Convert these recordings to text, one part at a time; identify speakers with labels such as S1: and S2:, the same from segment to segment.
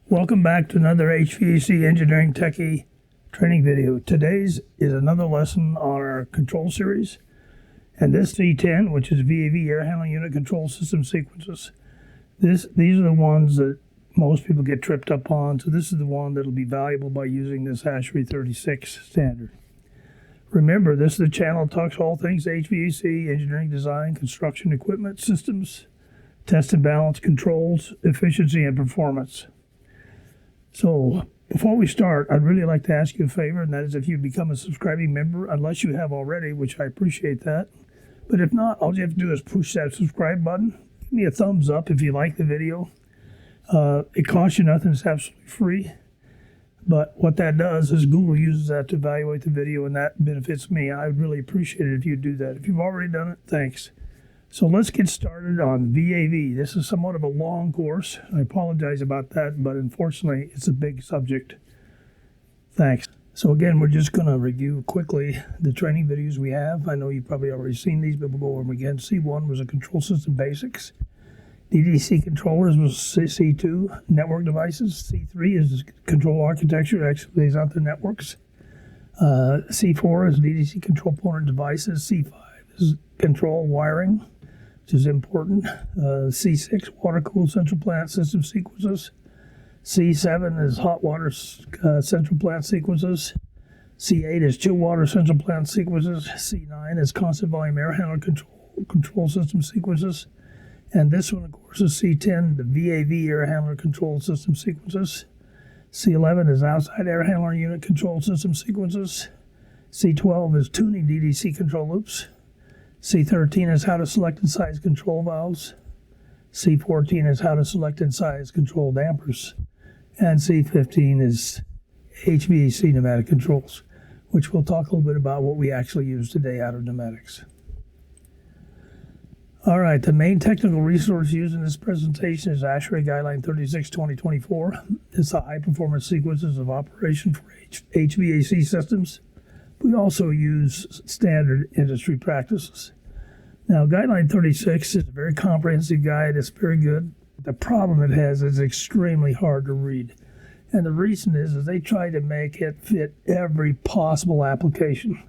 S1: Welcome back to another HVAC-Engineering-Techie training video. Today's is another lesson on our control series. And this C-10, which is VAV Air Handling Unit Control System Sequences. These are the ones that most people get tripped up on. So this is the one that will be valuable by using this ASHRAE 36 standard. Remember, this is the channel that talks all things HVAC, engineering design, construction equipment, systems, test and balance, controls, efficiency, and performance. So before we start, I'd really like to ask you a favor, and that is if you become a subscribing member, unless you have already, which I appreciate that. But if not, all you have to do is push that subscribe button. Give me a thumbs up if you like the video. It costs you nothing. It's absolutely free. But what that does is Google uses that to evaluate the video, and that benefits me. I'd really appreciate it if you do that. If you've already done it, thanks. So let's get started on VAV. This is somewhat of a long course. I apologize about that, but unfortunately, it's a big subject. Thanks. So again, we're just going to review quickly the training videos we have. I know you've probably already seen these, but we'll go over them again. C1 was a control system basics. DDC controllers was C2, network devices. C3 is control architecture, actually lays out the networks. C4 is DDC control component devices. C5 is control wiring, which is important. C6, water-cooled central plant system sequences. C7 is hot water central plant sequences. C8 is chill water central plant sequences. C9 is constant volume air handler control system sequences. And this one, of course, is C10, the VAV air handler control system sequences. C11 is outside air handler unit control system sequences. C12 is tuning DDC control loops. C13 is how to select and size control valves. C14 is how to select and size control dampers. And C15 is HVAC pneumatic controls, which we'll talk a little bit about what we actually use today out of pneumatics. All right, the main technical resource used in this presentation is ASHRAE Guideline 36-2024. It's the high-performance sequences of operation for HVAC systems. We also use standard industry practices. Now, Guideline 36 is a very comprehensive guide. It's very good. The problem it has is extremely hard to read. And the reason is they try to make it fit every possible application.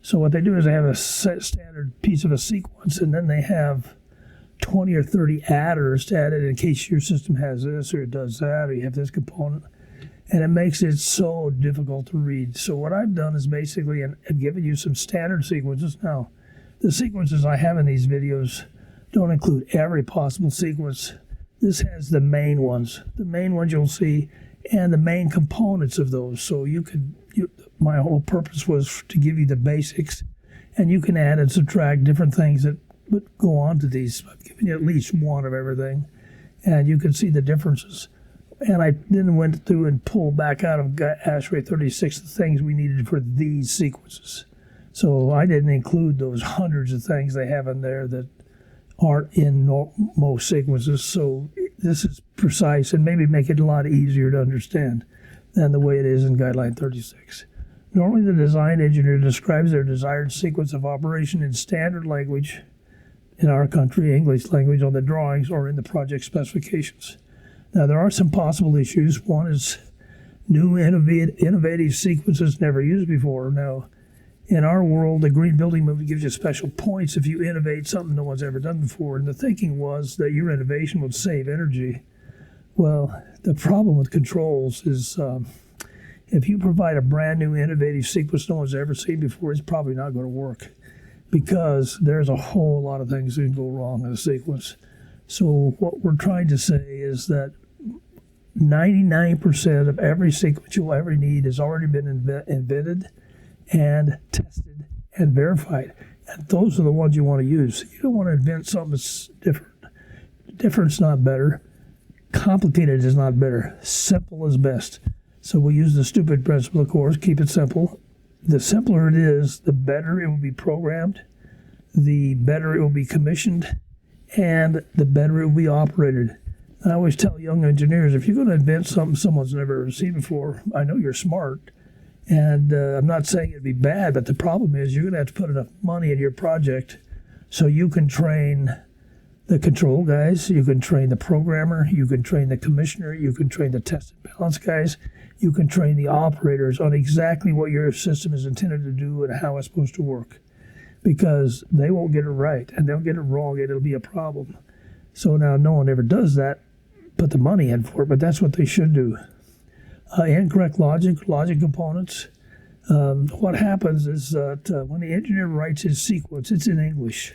S1: So what they do is they have a standard piece of a sequence, and then they have 20 or 30 adders to add it in case your system has this or it does that or you have this component. And it makes it so difficult to read. So what I've done is basically I've given you some standard sequences. Now, the sequences I have in these videos don't include every possible sequence. This has the main ones. The main ones you'll see and the main components of those. So my whole purpose was to give you the basics, and you can add and subtract different things that would go on to these. I've given you at least one of everything, and you can see the differences. And I then went through and pulled back out of ASHRAE 36 the things we needed for these sequences. So I didn't include those hundreds of things they have in there that aren't in most sequences. So this is precise and maybe make it a lot easier to understand than the way it is in Guideline 36. Normally, the design engineer describes their desired sequence of operation in standard language, in our country, English language, on the drawings or in the project specifications. Now, there are some possible issues. One is new innovative sequences never used before. Now, in our world, the Green Building Movement gives you special points if you innovate something no one's ever done before. And the thinking was that your innovation would save energy. Well, the problem with controls is if you provide a brand new innovative sequence no one's ever seen before, it's probably not going to work because there's a whole lot of things that can go wrong in a sequence. So what we're trying to say is that 99% of every sequence you'll ever need has already been invented and tested and verified. And those are the ones you want to use. You don't want to invent something that's different. Different's not better. Complicated is not better. Simple is best. So we use the stupid principle, of course, keep it simple. The simpler it is, the better it will be programmed, the better it will be commissioned, and the better it will be operated. I always tell young engineers, if you're going to invent something someone's never seen before, I know you're smart, and I'm not saying it'd be bad, but the problem is you're going to have to put enough money in your project so you can train the control guys, you can train the programmer, you can train the commissioner, you can train the test and balance guys, you can train the operators on exactly what your system is intended to do and how it's supposed to work. Because they won't get it right, and they'll get it wrong, and it'll be a problem. So now no one ever does that, put the money in for it, but that's what they should do. Incorrect logic components. What happens is that when the engineer writes his sequence, it's in English,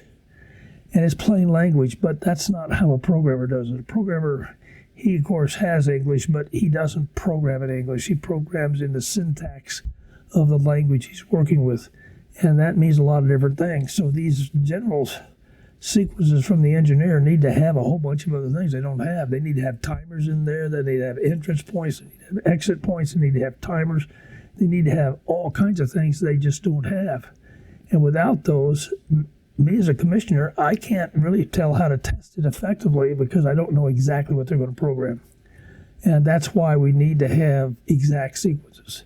S1: and it's plain language, but that's not how a programmer does it. A programmer, he of course has English, but he doesn't program in English. He programs in the syntax of the language he's working with. And that means a lot of different things. So these general sequences from the engineer need to have a whole bunch of other things they don't have. They need to have timers in there. They need to have entrance points. They need to have exit points. They need to have timers. They need to have all kinds of things they just don't have. And without those, me as a commissioner, I can't really tell how to test it effectively because I don't know exactly what they're going to program. And that's why we need to have exact sequences.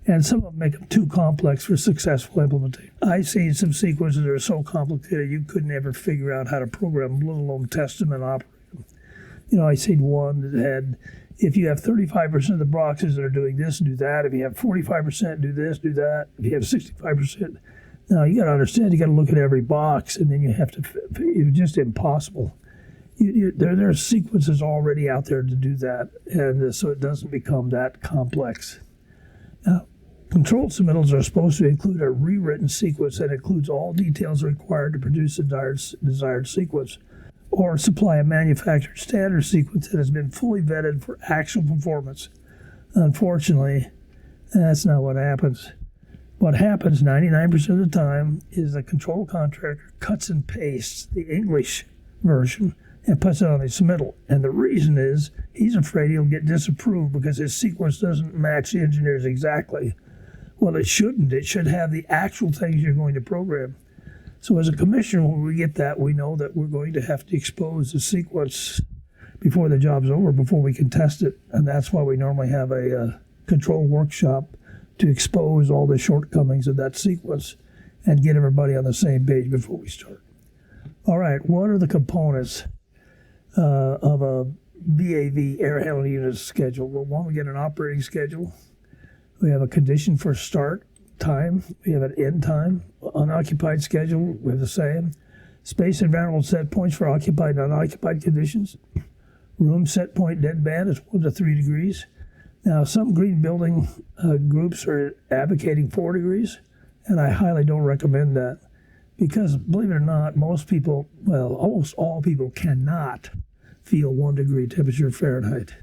S1: And some of them make them too complex for successful implementation. I've seen some sequences that are so complicated you couldn't ever figure out how to program them, let alone test them and operate them. You know, I seen one that had, if you have 35% of the boxes that are doing this, do that. If you have 45%, do this, do that. If you have 65%, now you got to understand, you got to look at every box, and then you have to, it's just impossible. There are sequences already out there to do that, and so it doesn't become that complex. Now, control submittals are supposed to include a rewritten sequence that includes all details required to produce a desired sequence, or supply a manufactured standard sequence that has been fully vetted for actual performance. Unfortunately, that's not what happens. What happens 99% of the time is the control contractor cuts and pastes the English version and puts it on his submittal. And the reason is he's afraid he'll get disapproved because his sequence doesn't match the engineer's exactly. Well, it shouldn't. It should have the actual things you're going to program. So as a commissioner, when we get that, we know that we're going to have to expose the sequence before the job's over, before we can test it. And that's why we normally have a control workshop to expose all the shortcomings of that sequence and get everybody on the same page before we start. All right, what are the components of a VAV air handling unit schedule? Well, one, we get an operating schedule. We have a condition for start time. We have an end time. Unoccupied schedule, we have the same. Space and variable set points for occupied and unoccupied conditions. Room set point dead band is 1 to 3 degrees. Now, some green building groups are advocating 4 degrees, and I highly don't recommend that. Because, believe it or not, most people, well, almost all people cannot feel 1 degree temperature Fahrenheit.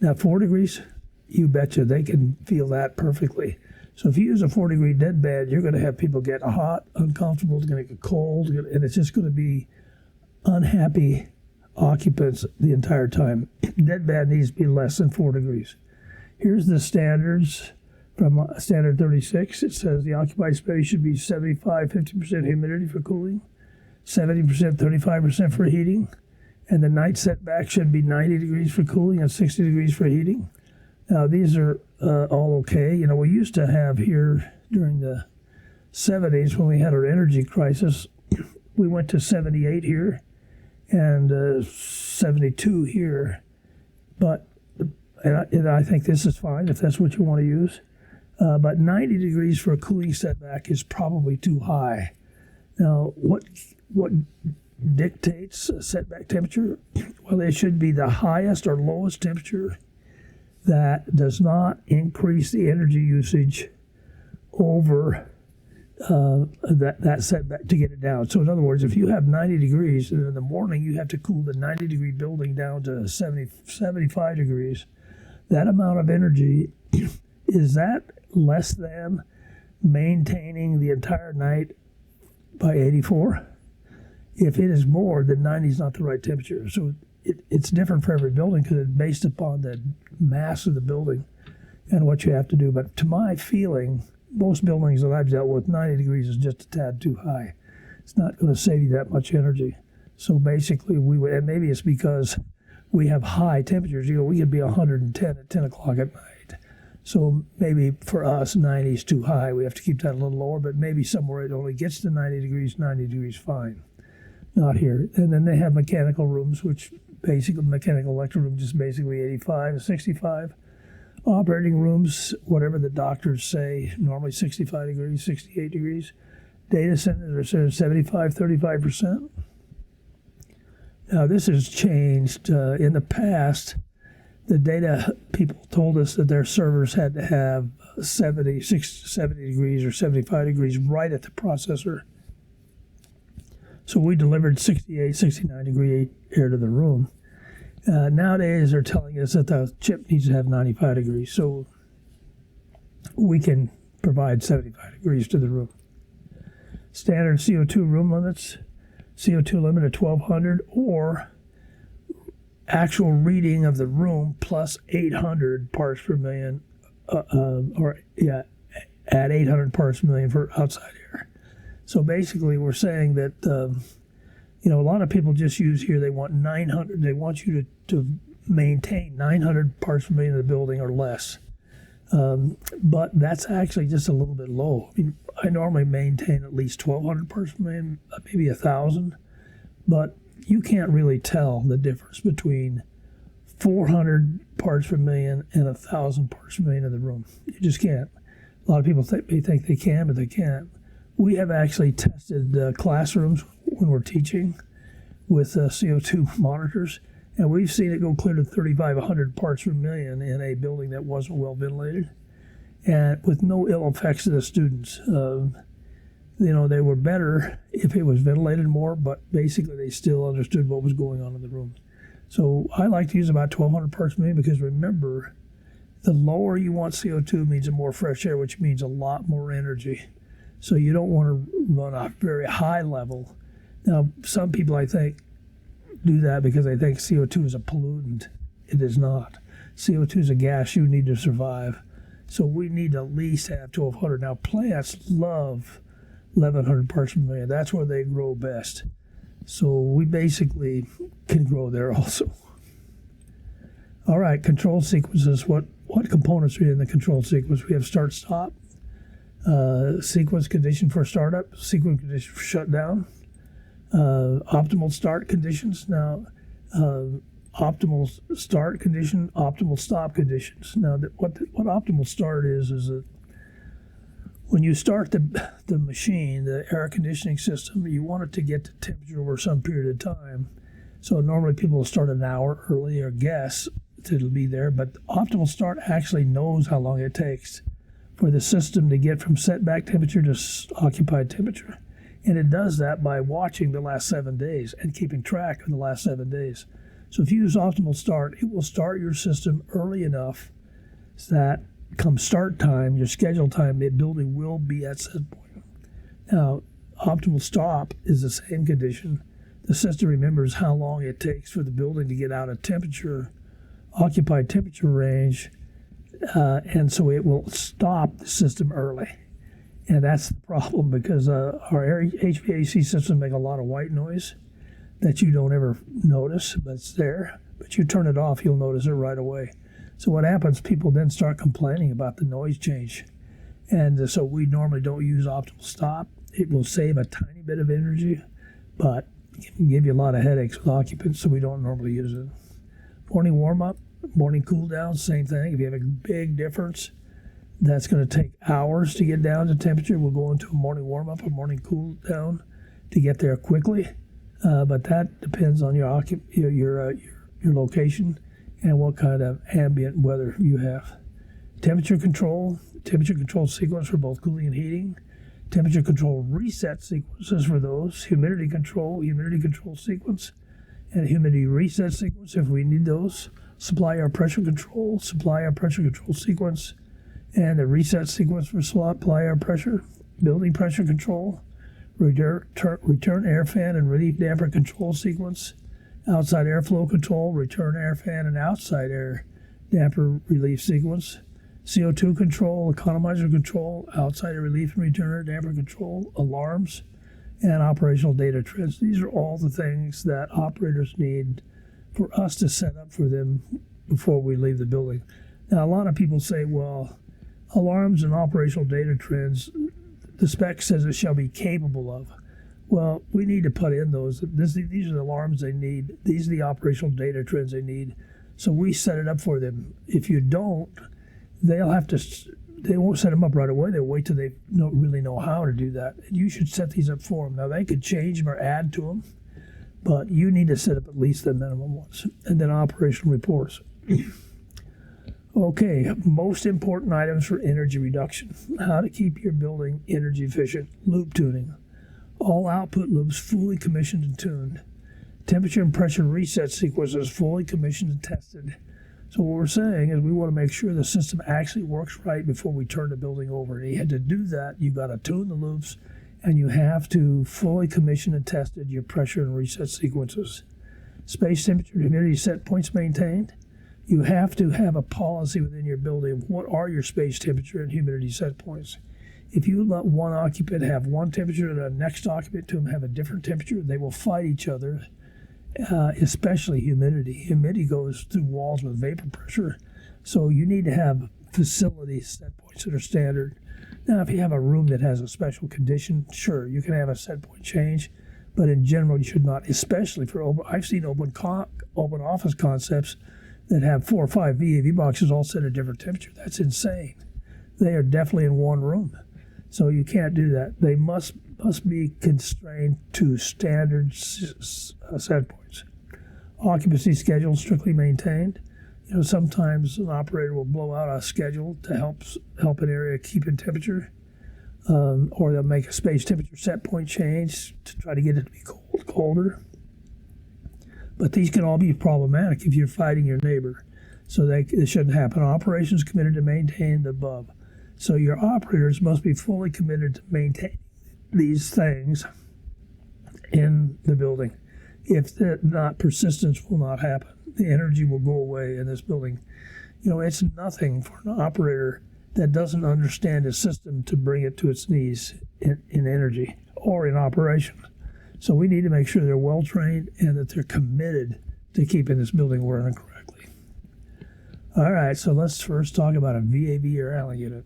S1: Now, 4 degrees, you betcha they can feel that perfectly. So if you use a 4 degree dead band, you're going to have people get hot, uncomfortable, it's going to get cold, and it's just going to be unhappy occupants the entire time. Dead band needs to be less than 4 degrees. Here's the standards. From standard 36, it says the occupied space should be 75-50% humidity for cooling, 70% 35% for heating, and the night setback should be 90 degrees for cooling and 60 degrees for heating. Now, these are all okay. You know, we used to have here during the 70s when we had our energy crisis, we went to 78 here and 72 here. But, and I think this is fine if that's what you want to use. But 90 degrees for a cooling setback is probably too high. Now, what dictates a setback temperature? Well, it should be the highest or lowest temperature that does not increase the energy usage over that setback to get it down. So in other words, if you have 90 degrees and in the morning you have to cool the 90 degree building down to 75 degrees, that amount of energy, is that less than maintaining the entire night by 84? If it is more, then 90 is not the right temperature. So it's different for every building because it's based upon the mass of the building and what you have to do. But to my feeling, most buildings that I've dealt with, 90 degrees is just a tad too high. It's not going to save you that much energy. So basically, we would, and maybe it's because we have high temperatures. You know, we could be 110 at 10 o'clock at night. So maybe for us, 90 is too high. We have to keep that a little lower, but maybe somewhere it only gets to 90 degrees, fine. not here. And then they have mechanical rooms, which basically, mechanical electrical room, just basically 85 to 65. Operating rooms, whatever the doctors say, normally 65 degrees, 68 degrees. Data centers are 75, 35%. Now, this has changed. In the past, the data people told us that their servers had to have 70 degrees or 75 degrees right at the processor. So we delivered 68, 69 degree air to the room. Nowadays, they're telling us that the chip needs to have 95 degrees. So we can provide 75 degrees to the room. Standard CO2 room limits, CO2 limit of 1200 or actual reading of the room plus 800 parts per million, at 800 parts per million for outside air. So basically, we're saying that, a lot of people just use here, they want 900, they want you to maintain 900 parts per million of the building or less. But that's actually just a little bit low. I mean, I normally maintain at least 1,200 parts per million, maybe 1,000, but you can't really tell the difference between 400 parts per million and 1,000 parts per million in the room. You just can't. A lot of people think they can, but they can't. We have actually tested classrooms when we're teaching with CO2 monitors, and we've seen it go clear to 3,500 parts per million in a building that wasn't well ventilated, and with no ill effects to the students. They were better if it was ventilated more, but basically they still understood what was going on in the room. So I like to use about 1,200 parts per million because remember, the lower you want CO2 means more fresh air, which means a lot more energy. So you don't want to run a very high level. Now, some people, I think, do that because they think CO2 is a pollutant. It is not. CO2 is a gas you need to survive. So we need to at least have 1,200. Now, plants love 1,100 parts per million. That's where they grow best. So we basically can grow there also. All right, control sequences. What components are in the control sequence? We have start-stop, sequence condition for startup, sequence condition for shutdown, optimal start conditions. Now, optimal start condition, optimal stop conditions. Now, what optimal start is that when you start the machine, the air conditioning system, you want it to get to temperature over some period of time. So normally people will start an hour early or guess that it'll be there, but optimal start actually knows how long it takes for the system to get from setback temperature to occupied temperature. And it does that by watching the last 7 days and keeping track of the last 7 days. So if you use optimal start, it will start your system early enough so that come start time, your scheduled time, the building will be at set point. Now, optimal stop is the same condition. The system remembers how long it takes for the building to get out of temperature, occupied temperature range, and so it will stop the system early. And that's the problem because our HVAC systems make a lot of white noise that you don't ever notice, but it's there. But you turn it off, you'll notice it right away. So what happens, people then start complaining about the noise change. And so we normally don't use optimal stop. It will save a tiny bit of energy, but it can give you a lot of headaches with occupants, so we don't normally use it. Morning warm-up, morning cool-down, same thing. If you have a big difference, that's going to take hours to get down to temperature. We'll go into a morning warm-up, a morning cool-down to get there quickly. But that depends on your location and what kind of ambient weather you have. Temperature control sequence for both cooling and heating. Temperature control reset sequences for those. Humidity control sequence, and humidity reset sequence if we need those. Supply air pressure control sequence, and the reset sequence for supply air pressure. Building pressure control. Return air fan and relief damper control sequence. Outside airflow control, return air fan and outside air damper relief sequence. CO2 control, economizer control, outside air relief and return air damper control, alarms, and operational data trends. These are all the things that operators need for us to set up for them before we leave the building. Now, a lot of people say, well, alarms and operational data trends, the spec says it shall be capable of. Well, we need to put in those. These are the alarms they need. These are the operational data trends they need. So we set it up for them. If you don't, they won't set them up right away. They'll wait till they don't really know how to do that. You should set these up for them. Now, they could change them or add to them, but you need to set up at least the minimum ones. And then operational reports. Okay, most important items for energy reduction. How to keep your building energy efficient. Loop tuning. All output loops fully commissioned and tuned. Temperature and pressure reset sequences fully commissioned and tested. So what we're saying is we want to make sure the system actually works right before we turn the building over. And you had to do that, you've got to tune the loops, and you have to fully commission and tested your pressure and reset sequences. Space temperature and humidity set points maintained. You have to have a policy within your building. What are your space temperature and humidity set points? If you let one occupant have one temperature and the next occupant to them have a different temperature, they will fight each other, especially humidity. Humidity goes through walls with vapor pressure, so you need to have facility set points that are standard. Now, if you have a room that has a special condition, sure, you can have a set point change, but in general, you should not, especially for open. I've seen open office concepts that have 4 or 5 VAV boxes all set at a different temperature. That's insane. They are definitely in one room. So you can't do that. They must be constrained to standard set points. Occupancy schedule strictly maintained. You know, sometimes an operator will blow out a schedule to help an area keep in temperature, or they'll make a space temperature set point change to try to get it to be colder. But these can all be problematic if you're fighting your neighbor. So it shouldn't happen. Operations committed to maintain the above. So your operators must be fully committed to maintain these things in the building. If not, persistence will not happen. The energy will go away in this building. You know, it's nothing for an operator that doesn't understand a system to bring it to its knees in energy or in operation. So we need to make sure they're well trained and that they're committed to keeping this building working correctly. All right, so let's first talk about a VAV air handling unit.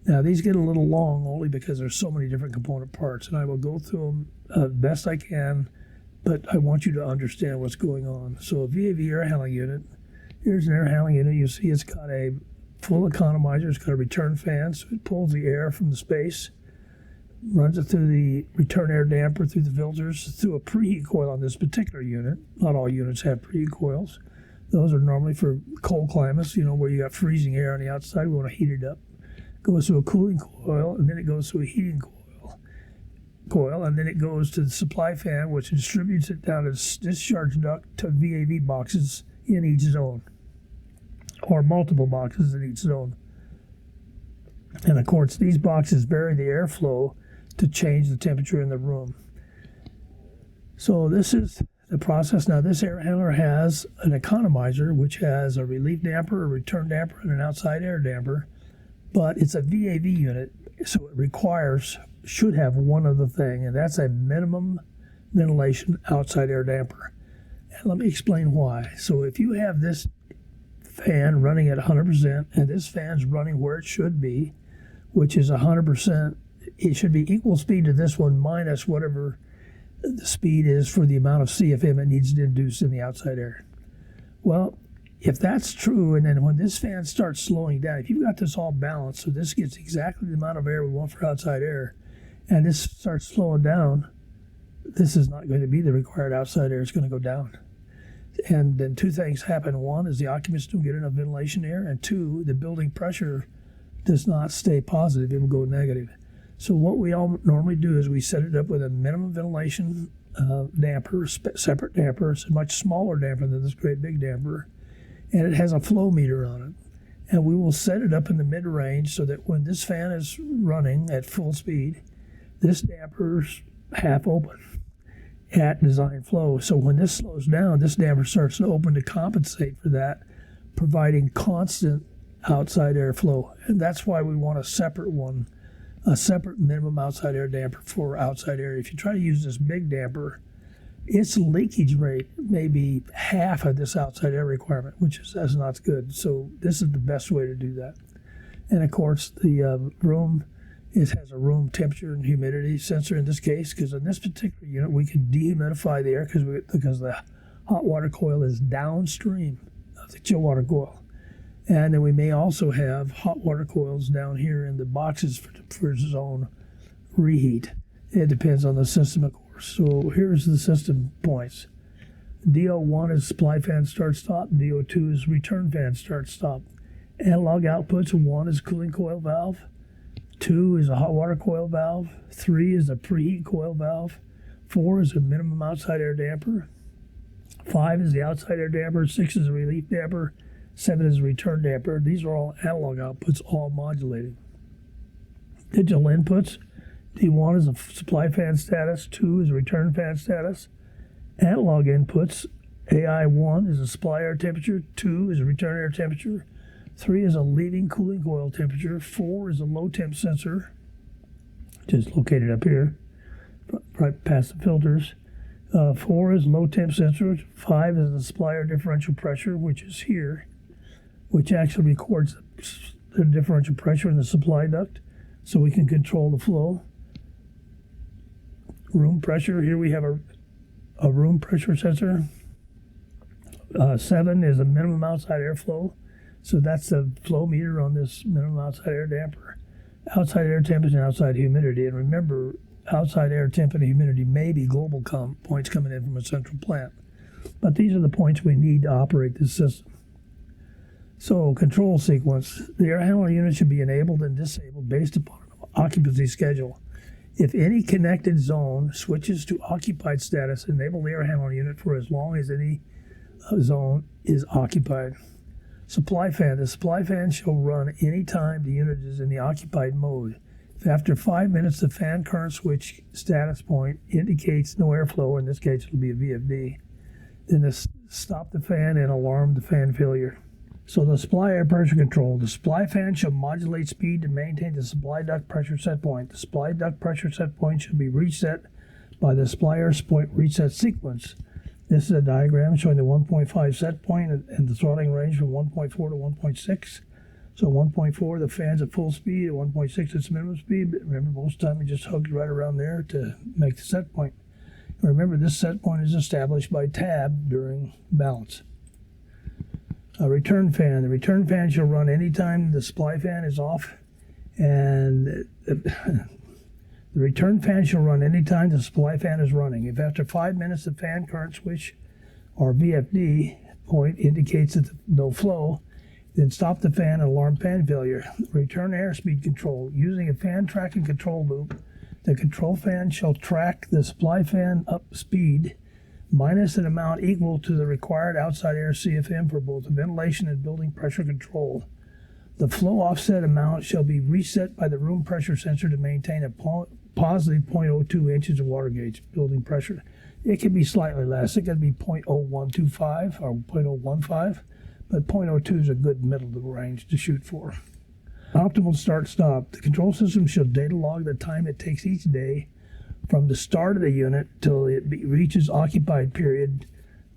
S1: Now, these get a little long only because there's so many different component parts, and I will go through them best I can, but I want you to understand what's going on. So a VAV air handling unit, here's an air handling unit. You see it's got a full economizer. It's got a return fan, so it pulls the air from the space, runs it through the return air damper, through the filters, through a preheat coil on this particular unit. Not all units have preheat coils. Those are normally for cold climates, you know, where you got freezing air on the outside. We want to heat it up. Goes through a cooling coil, and then it goes through a heating coil, and then it goes to the supply fan, which distributes it down a discharge duct to VAV boxes in each zone, or multiple boxes in each zone. And of course, these boxes vary the airflow to change the temperature in the room. So this is the process. Now, this air handler has an economizer, which has a relief damper, a return damper, and an outside air damper. But it's a VAV unit, so it should have one other thing, and that's a minimum ventilation outside air damper. And let me explain why. So if you have this fan running at 100%, and this fan's running where it should be, which is 100%, it should be equal speed to this one minus whatever the speed is for the amount of CFM it needs to induce in the outside air. Well, if that's true, and then when this fan starts slowing down, if you've got this all balanced, so this gets exactly the amount of air we want for outside air, and this starts slowing down, this is not going to be the required outside air. It's going to go down. And then two things happen. One is the occupants don't get enough ventilation air, and two, the building pressure does not stay positive. It will go negative. So what we all normally do is we set it up with a minimum ventilation damper, separate damper. It's a much smaller damper than this great big damper. And it has a flow meter on it. And we will set it up in the mid-range so that when this fan is running at full speed, this damper's half open at design flow. So when this slows down, this damper starts to open to compensate for that, providing constant outside air flow. And that's why we want a separate minimum outside air damper for outside air. If you try to use this big damper, its leakage rate may be half of this outside air requirement, which is not good. So this is the best way to do that. And of course, the room It has a room temperature and humidity sensor in this case, because in this particular unit we can dehumidify the air because the hot water coil is downstream of the chill water coil. And then we may also have hot water coils down here in the boxes for zone reheat. It depends on the system, of course. So here's the system points. DO1 is supply fan start stop. DO2 is return fan start stop. Analog outputs: 1 is cooling coil valve, 2 is a hot water coil valve, 3 is a preheat coil valve, 4 is a minimum outside air damper, 5 is the outside air damper, 6 is a relief damper, 7 is a return damper. These are all analog outputs, all modulating. Digital inputs: D1 is a supply fan status, 2 is a return fan status. Analog inputs: AI1 is a supply air temperature, 2 is a return air temperature, 3 is a leaving cooling coil temperature, 4 is a low temp sensor, which is located up here, right past the filters. 4 is low temp sensor, 5 is the supply air differential pressure, which is here, which actually records the differential pressure in the supply duct, so we can control the flow. Room pressure: here we have a room pressure sensor. 7 is a minimum outside airflow, so that's the flow meter on this minimum outside air damper. Outside air temperature and outside humidity. And remember, outside air temp and humidity may be global points coming in from a central plant, but these are the points we need to operate this system. So, control sequence: the air handler unit should be enabled and disabled based upon an occupancy schedule. If any connected zone switches to occupied status, enable the air handler unit for as long as any zone is occupied. Supply fan: the supply fan shall run any time the unit is in the occupied mode. If after 5 minutes the fan current switch status point indicates no airflow, in this case it'll be a VFD, then stop the fan and alarm the fan failure. So the supply air pressure control: the supply fan shall modulate speed to maintain the supply duct pressure set point. The supply duct pressure set point should be reset by the supply air point reset sequence. This is a diagram showing the 1.5 set point and the throttling range from 1.4 to 1.6. So 1.4, the fan's at full speed. At 1.6, it's minimum speed. But remember, most of the time it just hugs right around there to make the set point. Remember, this set point is established by tab during balance. A return fan: the return fan shall run anytime the supply fan is off, and the return fan shall run anytime the supply fan is running. If after 5 minutes the fan current switch or VFD point indicates that no flow, then stop the fan and alarm fan failure. Return airspeed control: using a fan tracking control loop, the control fan shall track the supply fan up speed minus an amount equal to the required outside air CFM for both ventilation and building pressure control. The flow offset amount shall be reset by the room pressure sensor to maintain a positive 0.02 inches of water gauge building pressure. It can be slightly less. It can be 0.0125 or 0.015, but 0.02 is a good middle of the range to shoot for. Optimal start-stop: the control system shall data log the time it takes each day from the start of the unit till it reaches occupied period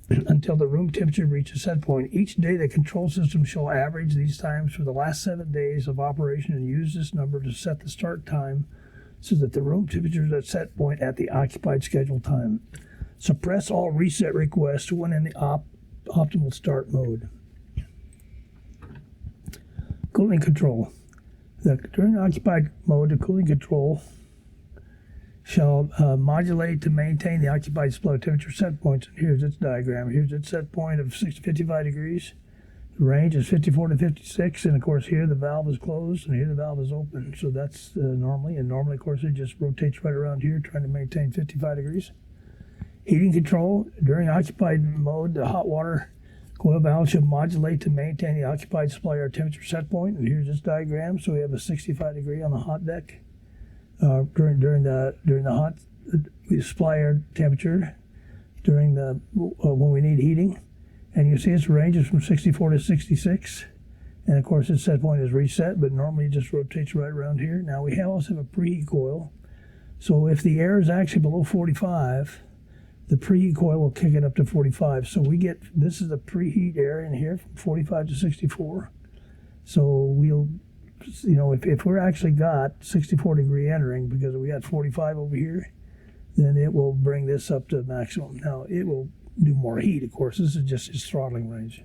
S1: until the room temperature reaches set point. Each day the control system shall average these times for the last 7 days of operation and use this number to set the start time so that the room temperature is at set point at the occupied scheduled time. Suppress all reset requests when in the optimal start mode. Cooling control: during occupied mode, the cooling control shall modulate to maintain the occupied supply temperature set points. And here's its diagram. Here's its set point of 55 degrees. The range is 54 to 56, and of course here the valve is closed and here the valve is open. So that's normally, of course it just rotates right around here trying to maintain 55 degrees. Heating control: during occupied mode, the hot water coil valve should modulate to maintain the occupied supply air temperature set point. And here's this diagram. So we have a 65 degree on the hot deck. During the hot supply air temperature during the when we need heating, and you see its ranges from 64 to 66, and of course its set point is reset, but normally it just rotates right around here. Now we also have a preheat coil, so if the air is actually below 45, the preheat coil will kick it up to 45. So this is the preheat air in here from 45 to 64. So we'll if we're actually got 64-degree entering because we got 45 over here, then it will bring this up to maximum. Now, it will do more heat, of course. This is just its throttling range.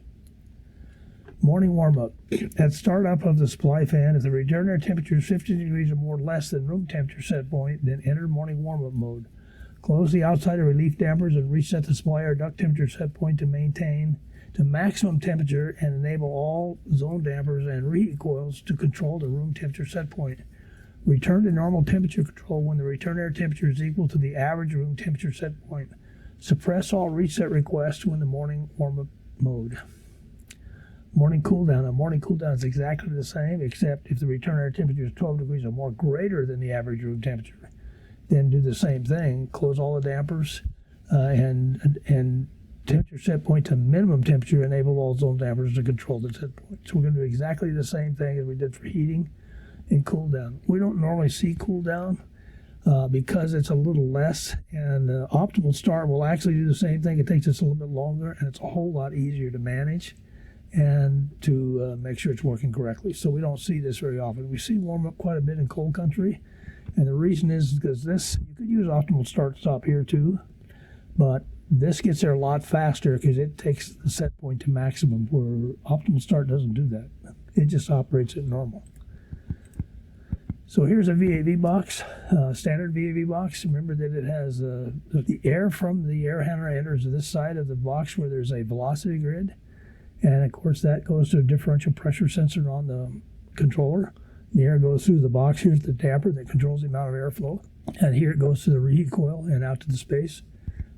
S1: Morning warm-up. At startup of the supply fan, if the return air temperature is 15 degrees or more less than room temperature set point, then enter morning warm-up mode. Close the outside relief dampers and reset the supply air duct temperature set point to maintain to maximum temperature and enable all zone dampers and reheat coils to control the room temperature set point. Return to normal temperature control when the return air temperature is equal to the average room temperature set point. Suppress all reset requests when the morning warm-up mode. Morning cool down. Now, morning cool down is exactly the same, except if the return air temperature is 12 degrees or more greater than the average room temperature. Then do the same thing. Close all the dampers and temperature set point to minimum temperature. Enable all zone dampers to control the set point. So we're going to do exactly the same thing as we did for heating and cool down. We don't normally see cool down because it's a little less. And optimal start will actually do the same thing. It takes us a little bit longer, and it's a whole lot easier to manage and to make sure it's working correctly. So we don't see this very often. We see warm up quite a bit in cold country, and the reason is because this, you could use optimal start stop here too, but this gets there a lot faster because it takes the set point to maximum, where optimal start doesn't do that. It just operates at normal. So here's a VAV box, standard VAV box. Remember that it has the air from the air handler enters this side of the box where there's a velocity grid. And of course that goes to a differential pressure sensor on the controller. The air goes through the box. Here's the damper that controls the amount of airflow. And here it goes to the reheat coil and out to the space.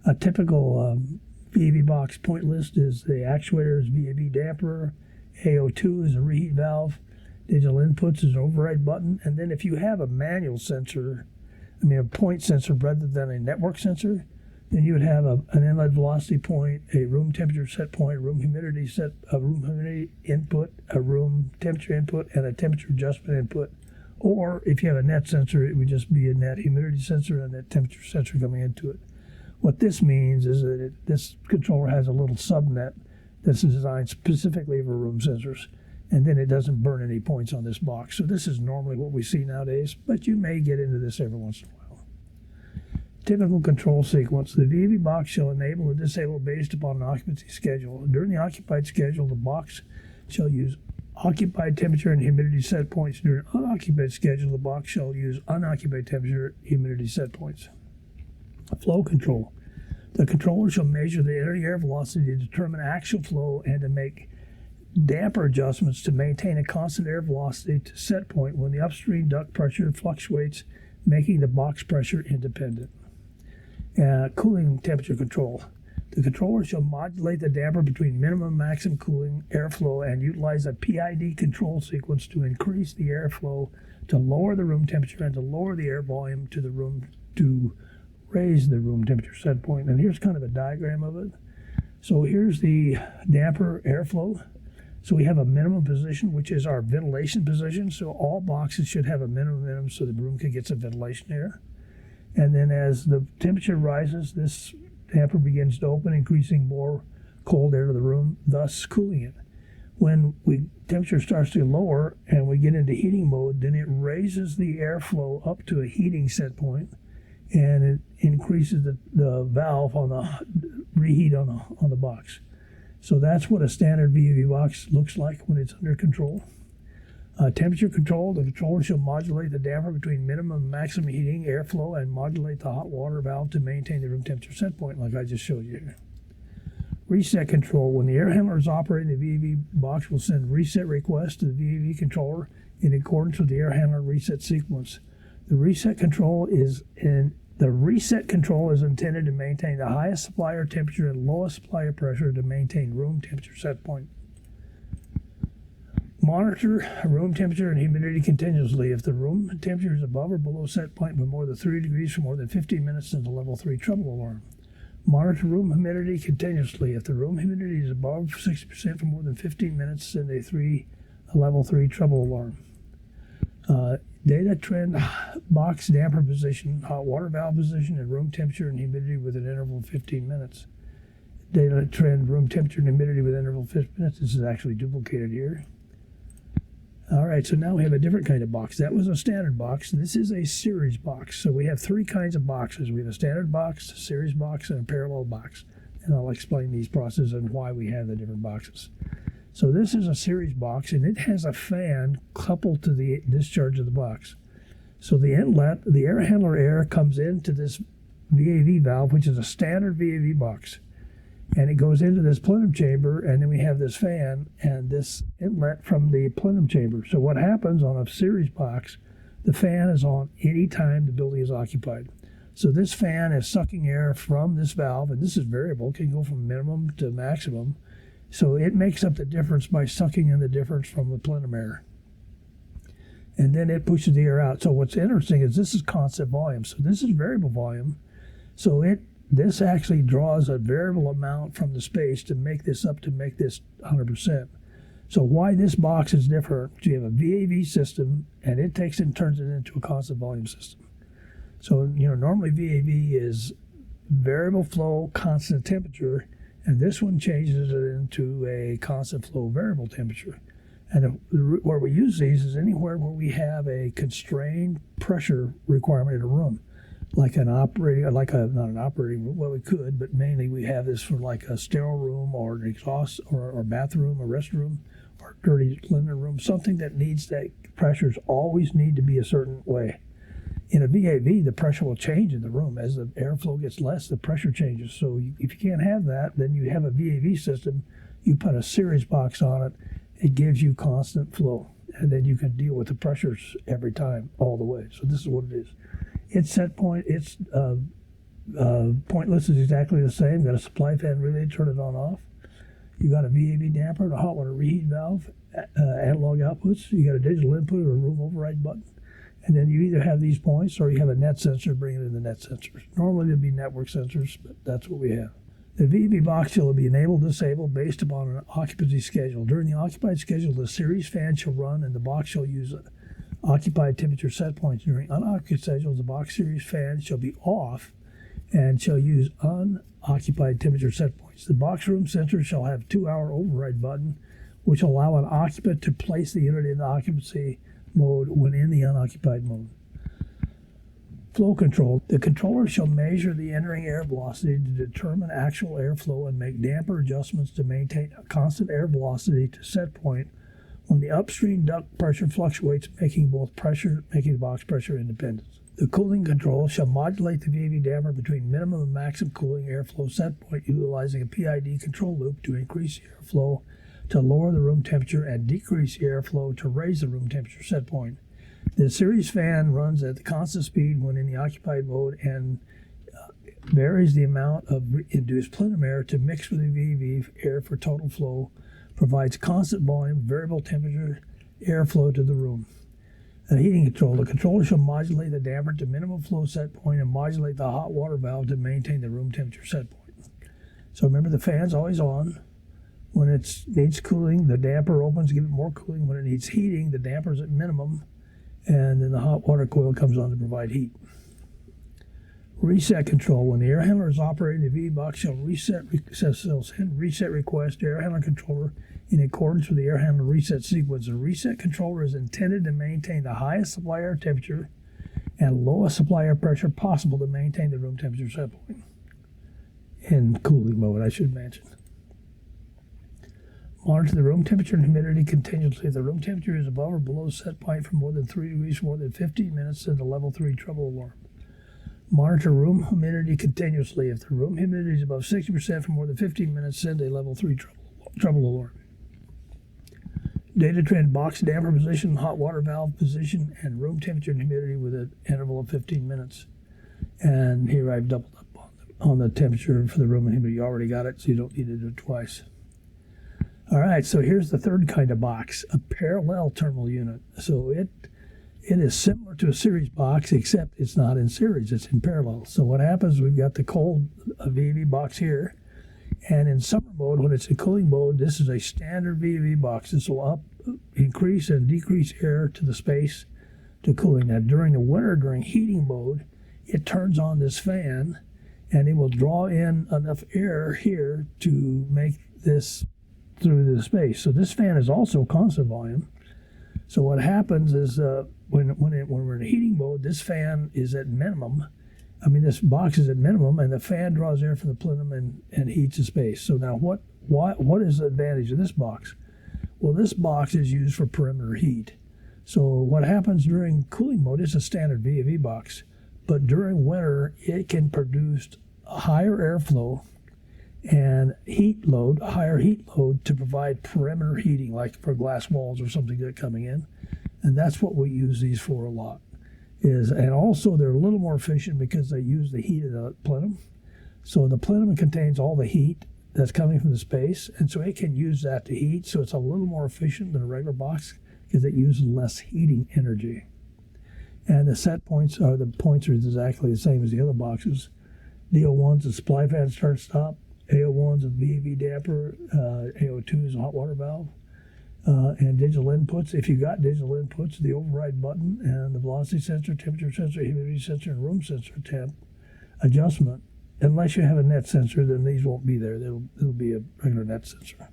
S1: A typical VAV box point list is the actuator is VAV damper, AO2 is a reheat valve, digital inputs is an override button, and then if you have a manual sensor, a point sensor rather than a network sensor, then you would have an inlet velocity point, a room temperature set point, a room humidity input, a room temperature input, and a temperature adjustment input. Or if you have a net sensor, it would just be a net humidity sensor and a temperature sensor coming into it. What this means is that this controller has a little subnet that's designed specifically for room sensors, and then it doesn't burn any points on this box. So this is normally what we see nowadays, but you may get into this every once in a while. Typical control sequence. The VAV box shall enable or disable based upon an occupancy schedule. During the occupied schedule, the box shall use occupied temperature and humidity set points. During unoccupied schedule, the box shall use unoccupied temperature humidity set points. Flow control. The controller shall measure the entering air velocity to determine actual flow and to make damper adjustments to maintain a constant air velocity to set point when the upstream duct pressure fluctuates, making the box pressure independent. Cooling temperature control. The controller shall modulate the damper between minimum and maximum cooling airflow and utilize a PID control sequence to increase the airflow, to lower the room temperature, and to lower the air volume to the room to raise the room temperature set point. And here's kind of a diagram of it. So here's the damper airflow. So we have a minimum position, which is our ventilation position. So all boxes should have a minimum so the room can get some ventilation air. And then as the temperature rises, this damper begins to open, increasing more cold air to the room, thus cooling it. When temperature starts to lower and we get into heating mode, then it raises the airflow up to a heating set point, and it increases the valve on the reheat on the box. So that's what a standard VAV box looks like when it's under control. Temperature control. The controller shall modulate the damper between minimum and maximum heating airflow and modulate the hot water valve to maintain the room temperature set point like I just showed you here. Reset control. When the air handler is operating, the VAV box will send reset requests to the VAV controller in accordance with the air handler reset sequence. The reset control is intended to maintain the highest supply air temperature and lowest supply air pressure to maintain room temperature set point. Monitor room temperature and humidity continuously. If the room temperature is above or below set point by more than 3 degrees for more than 15 minutes, send a level 3 trouble alarm. Monitor room humidity continuously. If the room humidity is above 60% for more than 15 minutes, send a level 3 trouble alarm. Data trend box damper position, hot water valve position, and room temperature and humidity with an interval of 15 minutes. Data trend room temperature and humidity with an interval of 15 minutes. This is actually duplicated here. All right, so now we have a different kind of box. That was a standard box. This is a series box. So we have three kinds of boxes. We have a standard box, a series box, and a parallel box. And I'll explain these processes and why we have the different boxes. So this is a series box, and it has a fan coupled to the discharge of the box. So the inlet, the air handler air comes into this VAV valve, which is a standard VAV box. And it goes into this plenum chamber, and then we have this fan and this inlet from the plenum chamber. So what happens on a series box, the fan is on any time the building is occupied. So this fan is sucking air from this valve, and this is variable, it can go from minimum to maximum. So it makes up the difference by sucking in the difference from the plenum air. And then it pushes the air out. So what's interesting is this is constant volume. So this is variable volume. So this actually draws a variable amount from the space to make this up to make this 100%. So why this box is different, you have a VAV system, and it takes and turns it into a constant volume system. So, normally VAV is variable flow, constant temperature, and this one changes it into a constant flow, variable temperature. And where we use these is anywhere where we have a constrained pressure requirement in a room. Like not an operating room, well, we could, but mainly we have this for like a sterile room or an exhaust or bathroom or restroom or dirty linen room, something that needs that pressures always need to be a certain way. In a VAV, the pressure will change in the room. As the airflow gets less, the pressure changes. So if you can't have that, then you have a VAV system, you put a series box on it, it gives you constant flow. And then you can deal with the pressures every time, all the way. So this is what it is. Its set point, its pointless is exactly the same. Got a supply fan relay, turn it on off. You got a VAV damper and a hot water reheat valve, analog outputs. You got a digital input or a room override button. And then you either have these points or you have a net sensor, bring it in the net sensors. Normally there'd be network sensors, but that's what we have. The VAV box shall be enabled or disabled based upon an occupancy schedule. During the occupied schedule, the series fan shall run and the box shall use occupied temperature set points. During unoccupied schedules, the box series fan shall be off and shall use unoccupied temperature set points. The box room sensor shall have a 2-hour override button, which will allow an occupant to place the unit in the occupancy mode when in the unoccupied mode. Flow control. The controller shall measure the entering air velocity to determine actual airflow and make damper adjustments to maintain a constant air velocity to set point when the upstream duct pressure fluctuates, making the box pressure independent. The cooling control shall modulate the VAV damper between minimum and maximum cooling airflow set point, utilizing a PID control loop to increase the airflow to lower the room temperature and decrease the airflow to raise the room temperature set point. The series fan runs at the constant speed when in the occupied mode and varies the amount of induced plenum air to mix with the VAV air for total flow, provides constant volume, variable temperature, airflow to the room. The heating control. The controller shall modulate the damper to minimum flow set point and modulate the hot water valve to maintain the room temperature set point. So remember, the fan's always on. When it needs cooling, the damper opens to give it more cooling. When it needs heating, the damper's at minimum, and then the hot water coil comes on to provide heat. Reset control. When the air handler is operating, the VAV box shall send reset request to air handler controller in accordance with the air handler reset sequence. The reset controller is intended to maintain the highest supply air temperature and lowest supply air pressure possible to maintain the room temperature set point. In cooling mode, I should mention. Monitor the room temperature and humidity continuously. If the room temperature is above or below set point for more than 3 degrees for more than 15 minutes, send a level 3 trouble alarm. Monitor room humidity continuously. If the room humidity is above 60% for more than 15 minutes, send a level 3 trouble alarm. Data trend: box damper position, hot water valve position, and room temperature and humidity with an interval of 15 minutes. And here I've doubled up on the temperature for the room and humidity. You already got it, so you don't need to do it twice. All right, so here's the third kind of box, a parallel terminal unit. So it is similar to a series box, except it's not in series, it's in parallel. So what happens, we've got the cold VAV box here, and in summer mode, when it's in cooling mode, this is a standard VAV box. This will increase and decrease air to the space to cooling. Now during the winter, during heating mode, it turns on this fan, and it will draw in enough air here to make this through the space. So this fan is also constant volume. So what happens is when we're in heating mode, this fan is at minimum. I mean, this box is at minimum, and the fan draws air from the plenum and heats the space. So now what is the advantage of this box? Well, this box is used for perimeter heat. So what happens during cooling mode is a standard VAV box, but during winter, it can produce a higher airflow and higher heat load to provide perimeter heating, like for glass walls or something good coming in. And that's what we use these for a lot. And also they're a little more efficient because they use the heat of the plenum. So the plenum contains all the heat that's coming from the space, and so it can use that to heat. So it's a little more efficient than a regular box because it uses less heating energy. And the set points are exactly the same as the other boxes. DO1's a supply fan start-stop. AO1's a VAV damper. AO2 is a hot water valve. And digital inputs. If you got digital inputs, the override button and the velocity sensor, temperature sensor, humidity sensor, and room sensor temp adjustment. Unless you have a net sensor, then these won't be there. It'll be a regular net sensor.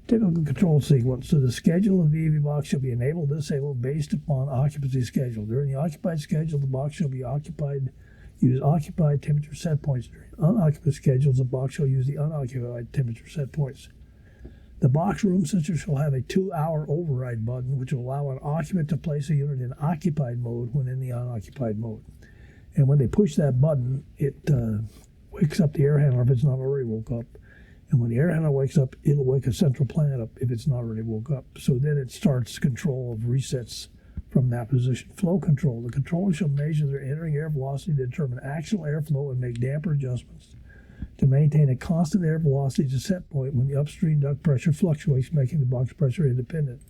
S1: Typical control sequence. So the schedule of the VAV box shall be enabled, disabled based upon occupancy schedule. During the occupied schedule, the box shall be occupied. Use occupied temperature set points. During unoccupied schedules, the box shall use the unoccupied temperature set points. The box room sensor shall have a 2-hour override button, which will allow an occupant to place a unit in occupied mode when in the unoccupied mode. And when they push that button, it wakes up the air handler if it's not already woke up. And when the air handler wakes up, it'll wake a central plant up if it's not already woke up. So then it starts control of resets from that position. Flow control. The controller shall measure their entering air velocity to determine actual airflow and make damper adjustments to maintain a constant air velocity to set point when the upstream duct pressure fluctuates, making the box pressure independent.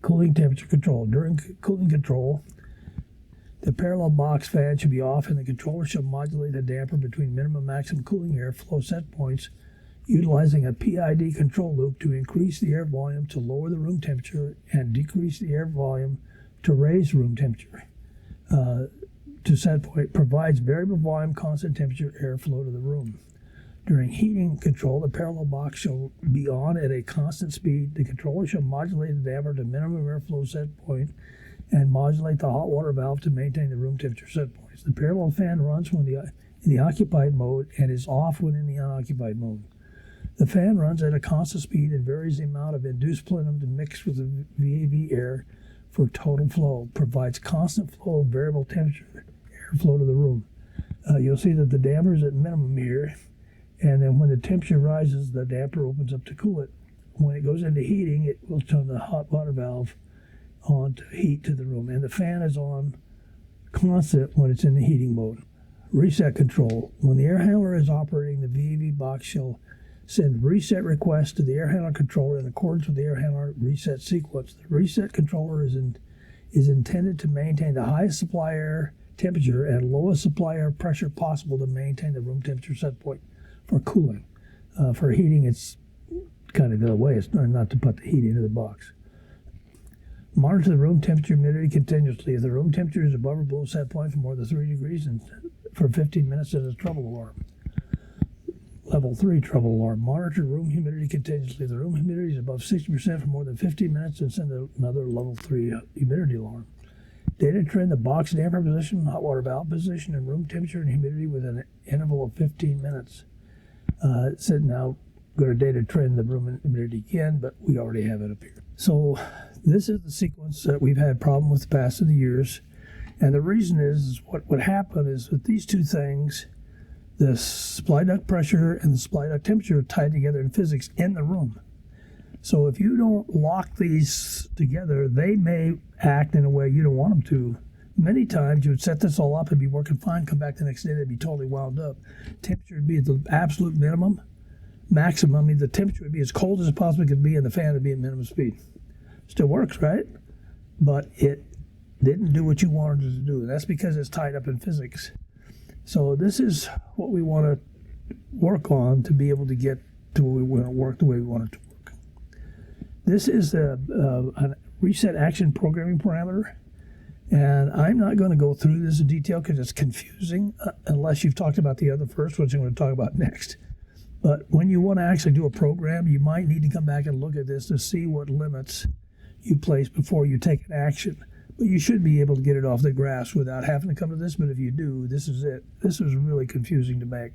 S1: Cooling temperature control. During cooling control, the parallel box fan should be off, and the controller shall modulate the damper between minimum and maximum cooling air flow set points, utilizing a PID control loop to increase the air volume to lower the room temperature and decrease the air volume to raise room temperature. To set point provides variable volume, constant temperature airflow to the room. During heating control, the parallel box shall be on at a constant speed. The controller shall modulate the damper to minimum airflow set point and modulate the hot water valve to maintain the room temperature set points. The parallel fan runs when in the occupied mode and is off when in the unoccupied mode. The fan runs at a constant speed and varies the amount of induced plenum to mix with the VAV air for total flow. Provides constant flow of variable temperature airflow to the room. You'll see that the damper is at minimum here, and then when the temperature rises, the damper opens up to cool it. When it goes into heating, it will turn the hot water valve on to heat to the room, and the fan is on constant when it's in the heating mode. Reset control. When the air handler is operating, the VAV box shall send reset requests to the air handler controller in accordance with the air handler reset sequence. The reset controller is intended to maintain the highest supply air temperature and lowest supply air pressure possible to maintain the room temperature set point for cooling. For heating, it's kind of the other way. It's not to put the heat into the box. Monitor the room temperature humidity continuously. If the room temperature is above or below set point for more than 3 degrees and for 15 minutes, there's a trouble alarm. Level 3 trouble alarm. Monitor room humidity continuously. If the room humidity is above 60% for more than 15 minutes, and send another level 3 humidity alarm. Data trend the box damper position, hot water valve position, and room temperature and humidity with an interval of 15 minutes. It said now go to data trend the room humidity again, but we already have it up here. So this is the sequence that we've had problem with the past of the years. And the reason is what would happen is with these two things, the supply duct pressure and the supply duct temperature are tied together in physics in the room. So if you don't lock these together, they may act in a way you don't want them to. Many times you would set this all up and be working fine, come back the next day, they'd be totally wound up. Temperature would be at the absolute minimum. Maximum, I mean, the temperature would be as cold as it possibly could be and the fan would be at minimum speed. Still works, right? But it didn't do what you wanted it to do. That's because it's tied up in physics. So this is what we want to work on to be able to get to where we want to work the way we want it to work. This is a reset action programming parameter. And I'm not going to go through this in detail because it's confusing unless you've talked about the other first, which I'm going to talk about next. But when you want to actually do a program, you might need to come back and look at this to see what limits you place before you take an action. But you should be able to get it off the graphs without having to come to this. But if you do, this is it. This is really confusing to make.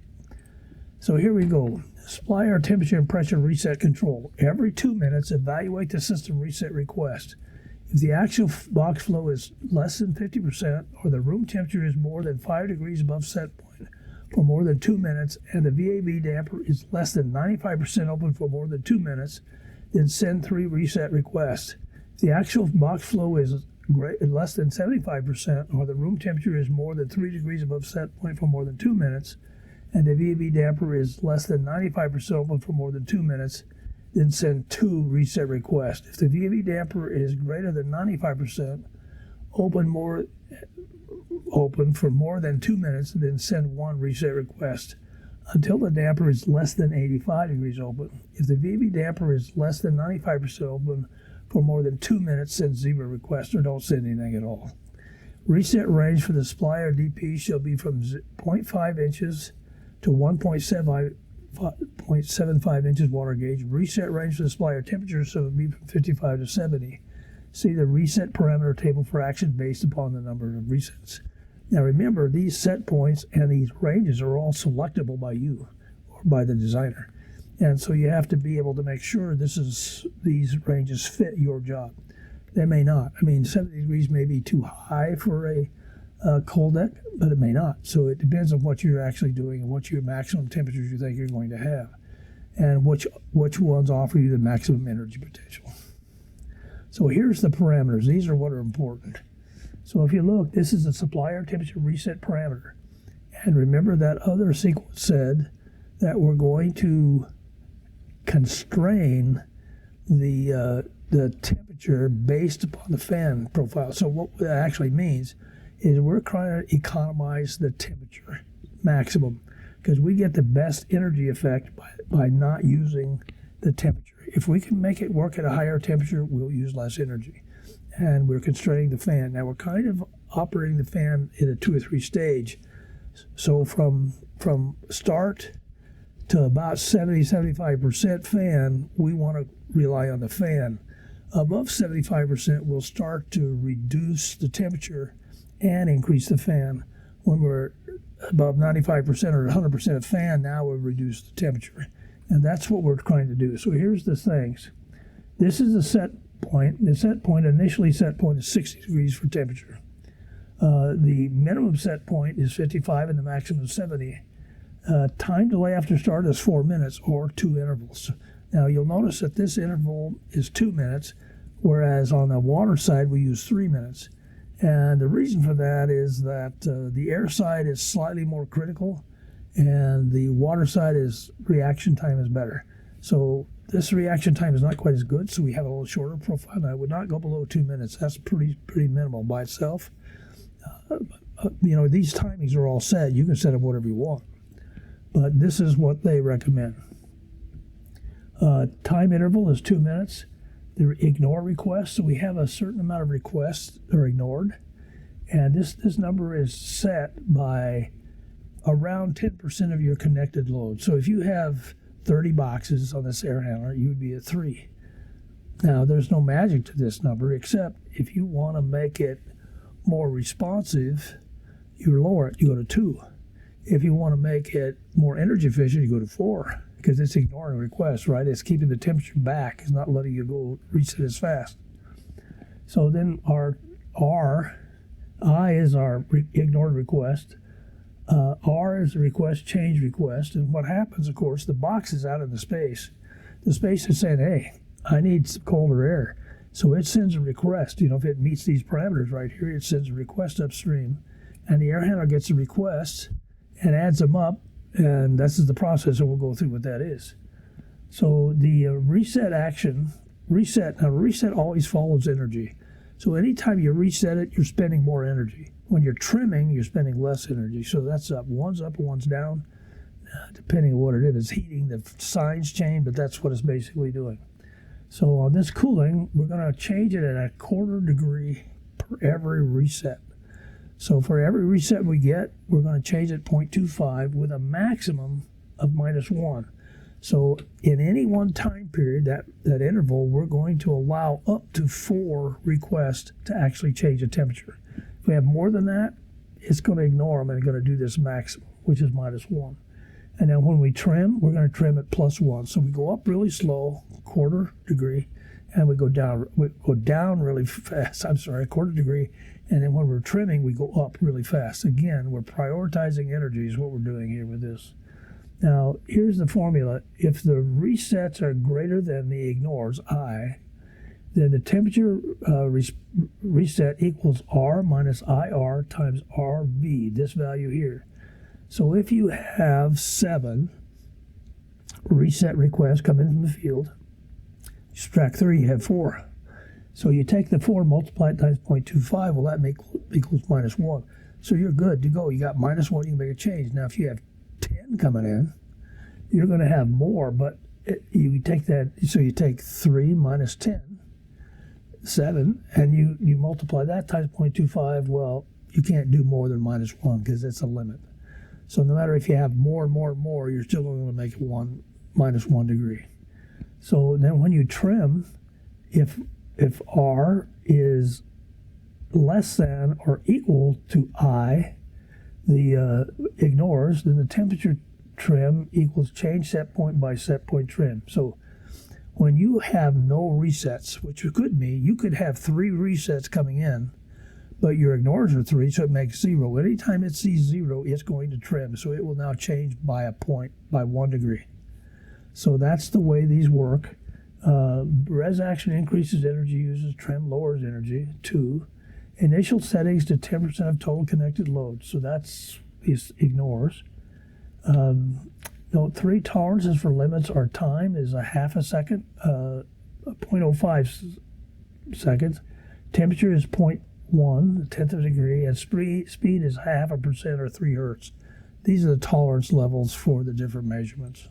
S1: So here we go. Supplier temperature and pressure reset control. Every 2 minutes, evaluate the system reset request. If the actual box flow is less than 50% or the room temperature is more than 5 degrees above set point for more than 2 minutes and the VAV damper is less than 95% open for more than 2 minutes, then send 3 reset requests. If the actual box flow is less than 75% or the room temperature is more than 3 degrees above set point for more than 2 minutes and the VAV damper is less than 95% open for more than 2 minutes, then send 2 reset requests. If the VAV damper is greater than 95% open for more than 2 minutes, then send 1 reset request until the damper is less than 85 degrees open. If the VAV damper is less than 95% open for more than 2 minutes, send 0 requests or don't send anything at all. Reset range for the supplier DP shall be from 0.5 inches to 1.75 inches water gauge. Reset range for the supplier temperature shall be from 55 to 70. See the reset parameter table for action based upon the number of resets. Now remember, these set points and these ranges are all selectable by you or by the designer. And so you have to be able to make sure these ranges fit your job. They may not. I mean, 70 degrees may be too high for a cold deck, but it may not. So it depends on what you're actually doing and what your maximum temperatures you think you're going to have, and which ones offer you the maximum energy potential. So here's the parameters. These are what are important. So if you look, this is the supplier temperature reset parameter. And remember that other sequence said that we're going to constrain the temperature based upon the fan profile. So what that actually means is we're trying to economize the temperature maximum because we get the best energy effect by not using the temperature. If we can make it work at a higher temperature, we'll use less energy. And we're constraining the fan. Now we're kind of operating the fan in a 2 or 3 stage. So from start to about 70-75% fan, we want to rely on the fan. Above 75%, we'll start to reduce the temperature and increase the fan. When we're above 95% or 100% of fan, now we'll reduce the temperature. And that's what we're trying to do. So here's the things. This is the set point. The set point, initially set point is 60 degrees for temperature. The minimum set point is 55 and the maximum is 70. Time delay after start is 4 minutes or 2 intervals. Now you'll notice that this interval is 2 minutes, whereas on the water side we use 3 minutes. And the reason for that is that the air side is slightly more critical and the water side reaction time is better. So this reaction time is not quite as good, so we have a little shorter profile. And I would not go below 2 minutes. That's pretty minimal by itself. These timings are all set. You can set them whatever you want. But this is what they recommend. Time interval is 2 minutes. The ignore requests, so we have a certain amount of requests that are ignored. And this number is set by around 10% of your connected load. So if you have 30 boxes on this air handler, you would be at 3. Now, there's no magic to this number, except if you want to make it more responsive, you lower it, you go to 2. If you want to make it more energy efficient, you go to 4, because it's ignoring requests, right? It's keeping the temperature back. It's not letting you go reset as fast. So then our I is our ignored request. R is the request change request. And what happens, of course, the box is out in the space. The space is saying, hey, I need some colder air. So it sends a request. If it meets these parameters right here, it sends a request upstream. And the air handler gets a request and adds them up. And this is the process, and we'll go through what that is. So the reset action, reset always follows energy. So anytime you reset it, you're spending more energy. When you're trimming, you're spending less energy. So that's up, one's down, depending on what it is. It's heating, the signs change, but that's what it's basically doing. So on this cooling, we're going to change it at a 1/4 degree per every reset. So for every reset we get, we're going to change it 0.25 with a maximum of -1. So in any one time period, that interval, we're going to allow up to 4 requests to actually change the temperature. If we have more than that, it's going to ignore them and going to do this maximum, which is -1. And then when we trim, we're going to trim at +1. So we go up really slow, 1/4 degree, and we go down really fast. I'm sorry, 1/4 degree. And then when we're trimming, we go up really fast. Again, we're prioritizing energy is what we're doing here with this. Now, here's the formula. If the resets are greater than the ignores, I, then the temperature reset equals R minus IR times RV, this value here. So if you have 7 reset requests come in from the field, you subtract 3, you have 4. So you take the 4, multiply it times 0.25, well, that equals -1. So you're good to go. You got -1, you can make a change. Now, if you have 10 coming in, you're going to have more, but you take that, so you take 3 minus 10, 7, and you multiply that times 0.25, well, you can't do more than -1 because it's a limit. So no matter if you have more and more and more, you're still going to make it -1 degree. So then when you trim, if R is less than or equal to I, the ignores, then the temperature trim equals change set point by set point trim. So when you have no resets, which it could be, you could have 3 resets coming in, but your ignores are 3, so it makes 0. Anytime it sees 0, it's going to trim. So it will now change by a point, by 1 degree. So that's the way these work. Res action increases energy uses, trim lowers energy. 2, initial settings to 10% of total connected load. So that's these ignores. 3 tolerances for limits are time is a half a second, 0.05 seconds. Temperature is 0.1, 1/10 of a degree, and speed is 0.5% or 3 hertz. These are the tolerance levels for the different measurements.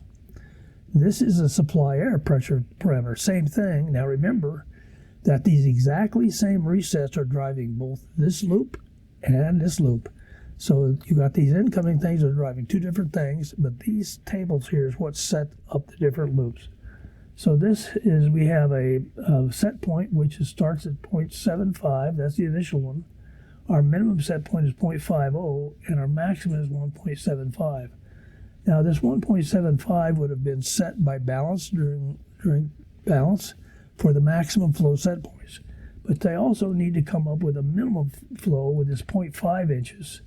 S1: This is a supply air pressure parameter. Same thing. Now remember that these exactly same resets are driving both this loop and this loop. So you got these incoming things that are driving 2 different things, but these tables here is what set up the different loops. So this is, we have a set point, which starts at 0.75. That's the initial one. Our minimum set point is 0.50, and our maximum is 1.75. Now this 1.75 would have been set by balance during balance for the maximum flow set points. But they also need to come up with a minimum flow with this 0.5 inches.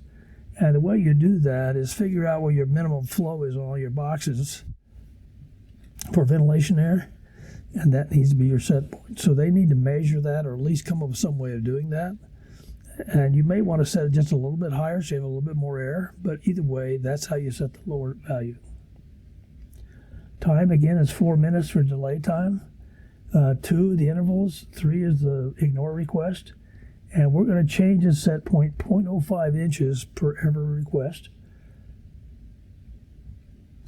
S1: And the way you do that is figure out where your minimum flow is on all your boxes for ventilation air, and that needs to be your set point. So they need to measure that, or at least come up with some way of doing that. And you may want to set it just a little bit higher so you have a little bit more air, but either way, that's how you set the lower value. Time, again, is 4 minutes for delay time. 2, the intervals. 3 is the ignore request. And we're going to change the set point 0.05 inches per every request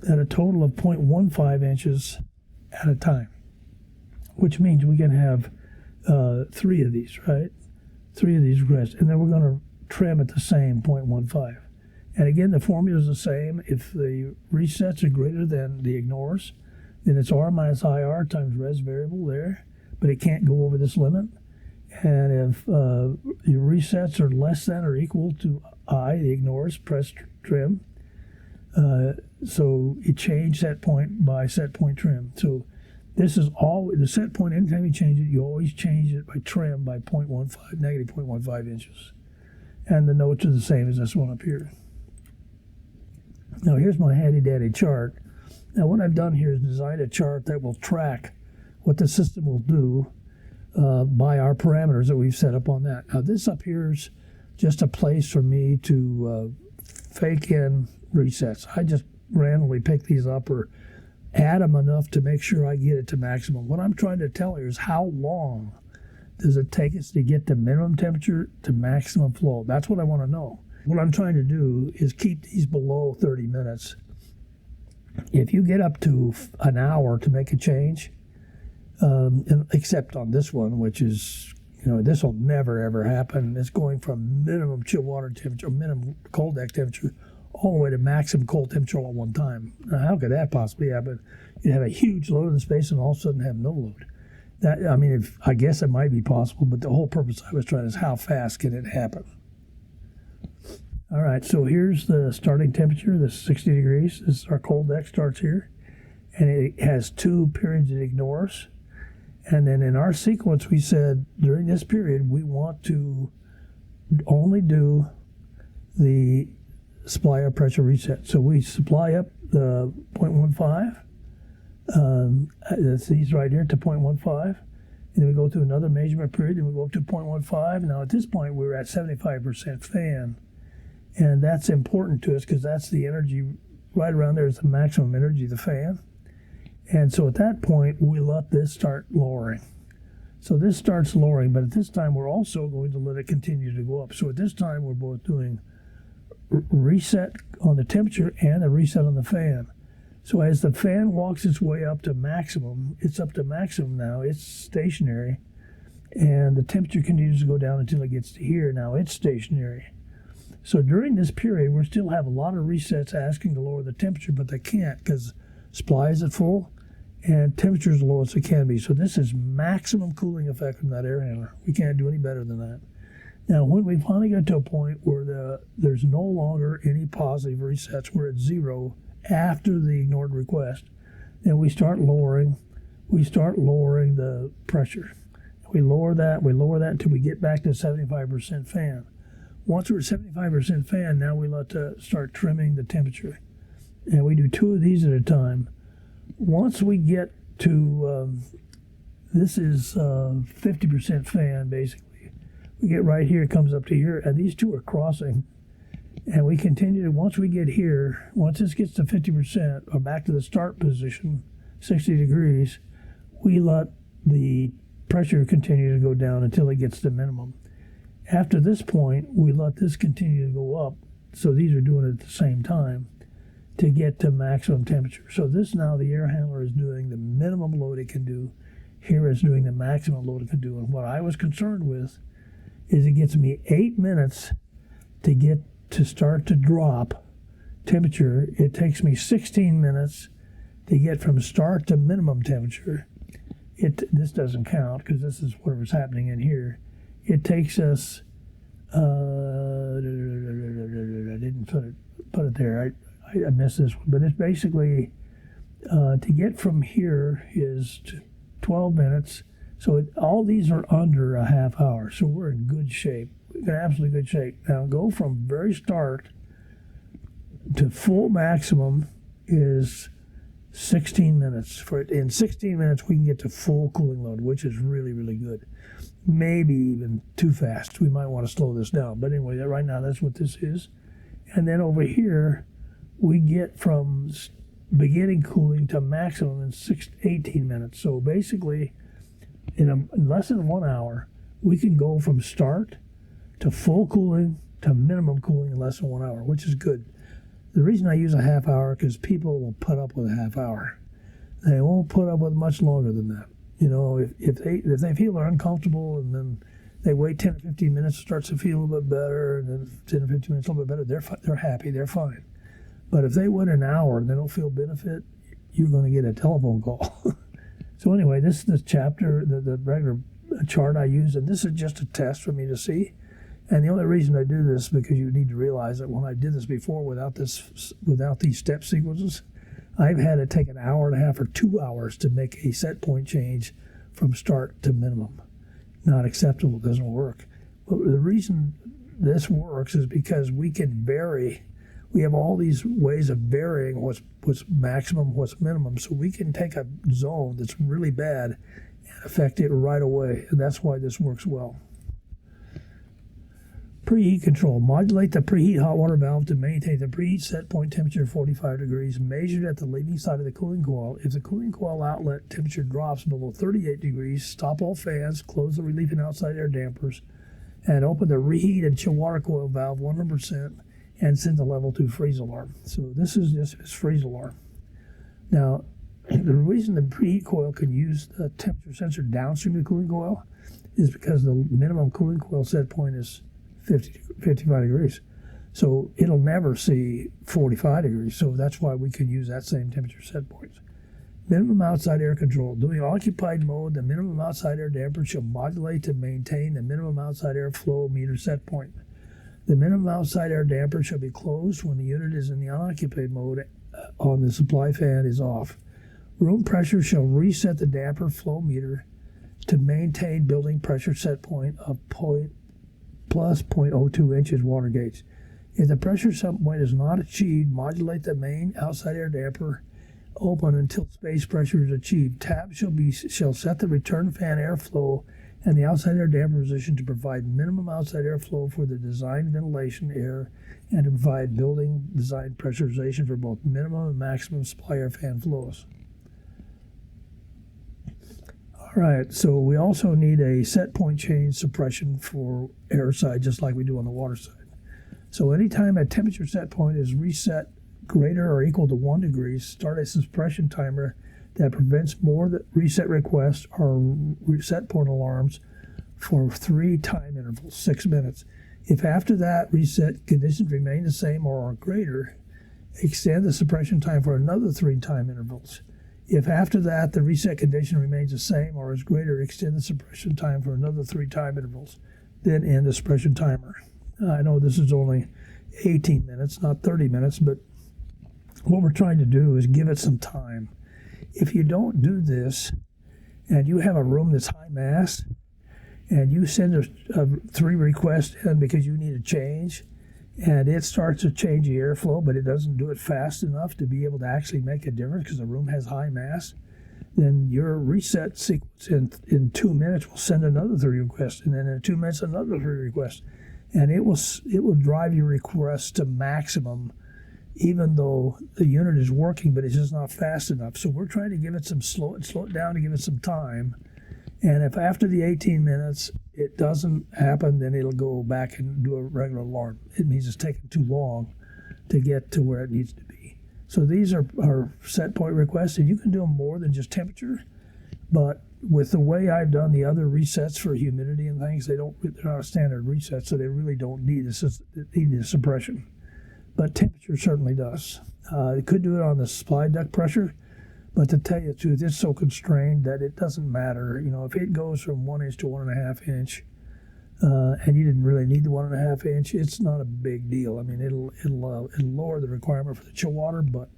S1: at a total of 0.15 inches at a time, which means we can have 3 of these, right? 3 of these requests, and then we're going to trim at the same 0.15. And again, the formula is the same. If the resets are greater than the ignores, then it's R minus IR times res variable there, but it can't go over this limit. And if your resets are less than or equal to I, the ignores, press trim. So you change set point by set point trim. So this is all the set point. Anytime you change it, you always change it by trim by negative 0.15 inches. And the notes are the same as this one up here. Now here's my handy dandy chart. Now what I've done here is design a chart that will track what the system will do by our parameters that we've set up on that. Now this up here is just a place for me to fake in resets. I just randomly pick these up or add them enough to make sure I get it to maximum. What I'm trying to tell you is how long does it take us to get the minimum temperature to maximum flow. That's what I want to know. What I'm trying to do is keep these below 30 minutes. If you get up to an hour to make a change, except on this one, which is, this will never ever happen. It's going from minimum chill water temperature, minimum cold deck temperature, all the way to maximum cold temperature all at one time. Now, how could that possibly happen? You'd have a huge load in space and all of a sudden have no load. That, I mean, I guess it might be possible, but the whole purpose I was trying is how fast can it happen? All right, so here's the starting temperature. This is 60 degrees. This is our cold deck starts here. And it has 2 periods it ignores. And then in our sequence, we said during this period, we want to only do the supply up pressure reset. So we supply up the 0.15. That's these right here to 0.15. And then we go to another measurement period, and we go up to 0.15. Now at this point, we're at 75% fan. And that's important to us because that's the energy, right around there is the maximum energy of the fan. And so at that point, we let this start lowering. So this starts lowering, but at this time, we're also going to let it continue to go up. So at this time, we're both doing reset on the temperature and a reset on the fan. So as the fan walks its way up to maximum, it's up to maximum now, it's stationary, and the temperature continues to go down until it gets to here. Now it's stationary. So during this period, we still have a lot of resets asking to lower the temperature, but they can't because supply is at full and temperature is the lowest it can be. So this is maximum cooling effect from that air handler. We can't do any better than that. Now, when we finally get to a point where there's no longer any positive resets, we're at 0 after the ignored request, then we start lowering the pressure. We lower that until we get back to 75% fan. Once we're at 75% fan, now we start trimming the temperature. And we do 2 of these at a time. Once we get to, this is 50% fan, basically. We get right here, it comes up to here, and these 2 are crossing. And we continue, once we get here, once this gets to 50%, or back to the start position, 60 degrees, we let the pressure continue to go down until it gets to minimum. After this point, we let this continue to go up, so these are doing it at the same time, to get to maximum temperature. So this now, the air handler is doing the minimum load it can do. Here it's doing the maximum load it can do. And what I was concerned with is it gets me 8 minutes to get to start to drop temperature. It takes me 16 minutes to get from start to minimum temperature. This doesn't count because this is whatever's happening in here. It takes us, I didn't put it there. I missed this one, but it's basically to get from here is 12 minutes. So all these are under a half hour. So we're in good shape. We're in absolutely good shape. Now go from very start to full maximum is 16 minutes. In 16 minutes, we can get to full cooling load, which is really, really good. Maybe even too fast. We might want to slow this down. But anyway, right now, that's what this is. And then over here, we get from beginning cooling to maximum in 18 minutes. So basically, in less than 1 hour, we can go from start to full cooling to minimum cooling in less than 1 hour, which is good. The reason I use a half hour because people will put up with a half hour. They won't put up with much longer than that. You know, if they feel they're uncomfortable and then they wait 10 or 15 minutes, it starts to feel a little bit better, and then 10 or 15 minutes a little bit better, they're happy, they're fine. But if they wait an hour and they don't feel benefit, you're going to get a telephone call. So anyway, this is the chapter, the regular chart I use, and this is just a test for me to see. And the only reason I do this is because you need to realize that when I did this before without these step sequences, I've had it take an hour and a half or 2 hours to make a set point change from start to minimum. Not acceptable, doesn't work. But the reason this works is because we can vary. We have all these ways of varying what's maximum, what's minimum. So we can take a zone that's really bad and affect it right away. And that's why this works well. Preheat control. Modulate the preheat hot water valve to maintain the preheat set point temperature of 45 degrees measured at the leading side of the cooling coil. If the cooling coil outlet temperature drops below 38 degrees, stop all fans, close the relief and outside air dampers, and open the reheat and chill water coil valve 100% and send the level 2 freeze alarm. So this is just its freeze alarm. Now, the reason the preheat coil can use the temperature sensor downstream of the cooling coil is because the minimum cooling coil set point is 55 degrees. So it'll never see 45 degrees. So that's why we can use that same temperature set point. Minimum outside air control. During occupied mode, the minimum outside air damper shall modulate to maintain the minimum outside air flow meter set point. The minimum outside air damper shall be closed when the unit is in the unoccupied mode on the supply fan is off. Room pressure shall reset the damper flow meter to maintain building pressure set point of plus 0.02 inches water gauge. If the pressure set point is not achieved, modulate the main outside air damper open until space pressure is achieved. Tab shall set the return fan airflow and the outside air damper position to provide minimum outside airflow for the design ventilation air and to provide building design pressurization for both minimum and maximum supply air fan flows. All right, so we also need a set point change suppression for air side, just like we do on the water side. So anytime a temperature set point is reset greater or equal to 1 degree, start a suppression timer that prevents more reset requests or reset point alarms for 3 time intervals, 6 minutes. If after that reset conditions remain the same or are greater, extend the suppression time for another 3 time intervals. If after that the reset condition remains the same or is greater, extend the suppression time for another 3 time intervals. Then end the suppression timer. I know this is only 18 minutes, not 30 minutes, but what we're trying to do is give it some time. If you don't do this and you have a room that's high mass and you send a 3 requests in because you need a change, and it starts to change the airflow, but it doesn't do it fast enough to be able to actually make a difference because the room has high mass, then your reset sequence in 2 minutes will send another 3 requests, and then in 2 minutes another 3 requests, and it will drive your requests to maximum, even though the unit is working, but it's just not fast enough. So we're trying to give it slow it down to give it some time. And if after the 18 minutes it doesn't happen, then it'll go back and do a regular alarm. It means it's taking too long to get to where it needs to be. So these are our set point requests, and you can do them more than just temperature. But with the way I've done the other resets for humidity and things, they're not a standard reset, so they really don't need a suppression. But temperature certainly does. It could do it on the supply duct pressure, but to tell you the truth, it's so constrained that it doesn't matter. You know, if it goes from 1 inch to 1.5 inch, and you didn't really need the 1.5 inch, it's not a big deal. I mean, it'll lower the requirement for the chill water, but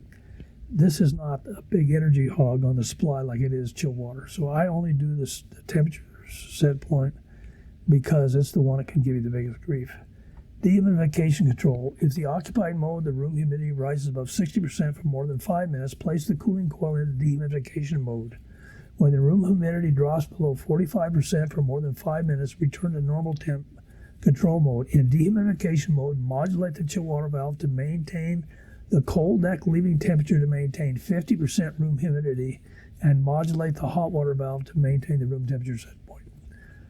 S1: this is not a big energy hog on the supply like it is chill water. So I only do the temperature set point because it's the one that can give you the biggest grief. Dehumidification control. If the occupied mode, the room humidity rises above 60% for more than 5 minutes, place the cooling coil into dehumidification mode. When the room humidity drops below 45% for more than 5 minutes, return to normal temp control mode. In dehumidification mode, modulate the chill water valve to maintain the cold deck leaving temperature to maintain 50% room humidity, and modulate the hot water valve to maintain the room temperature set point.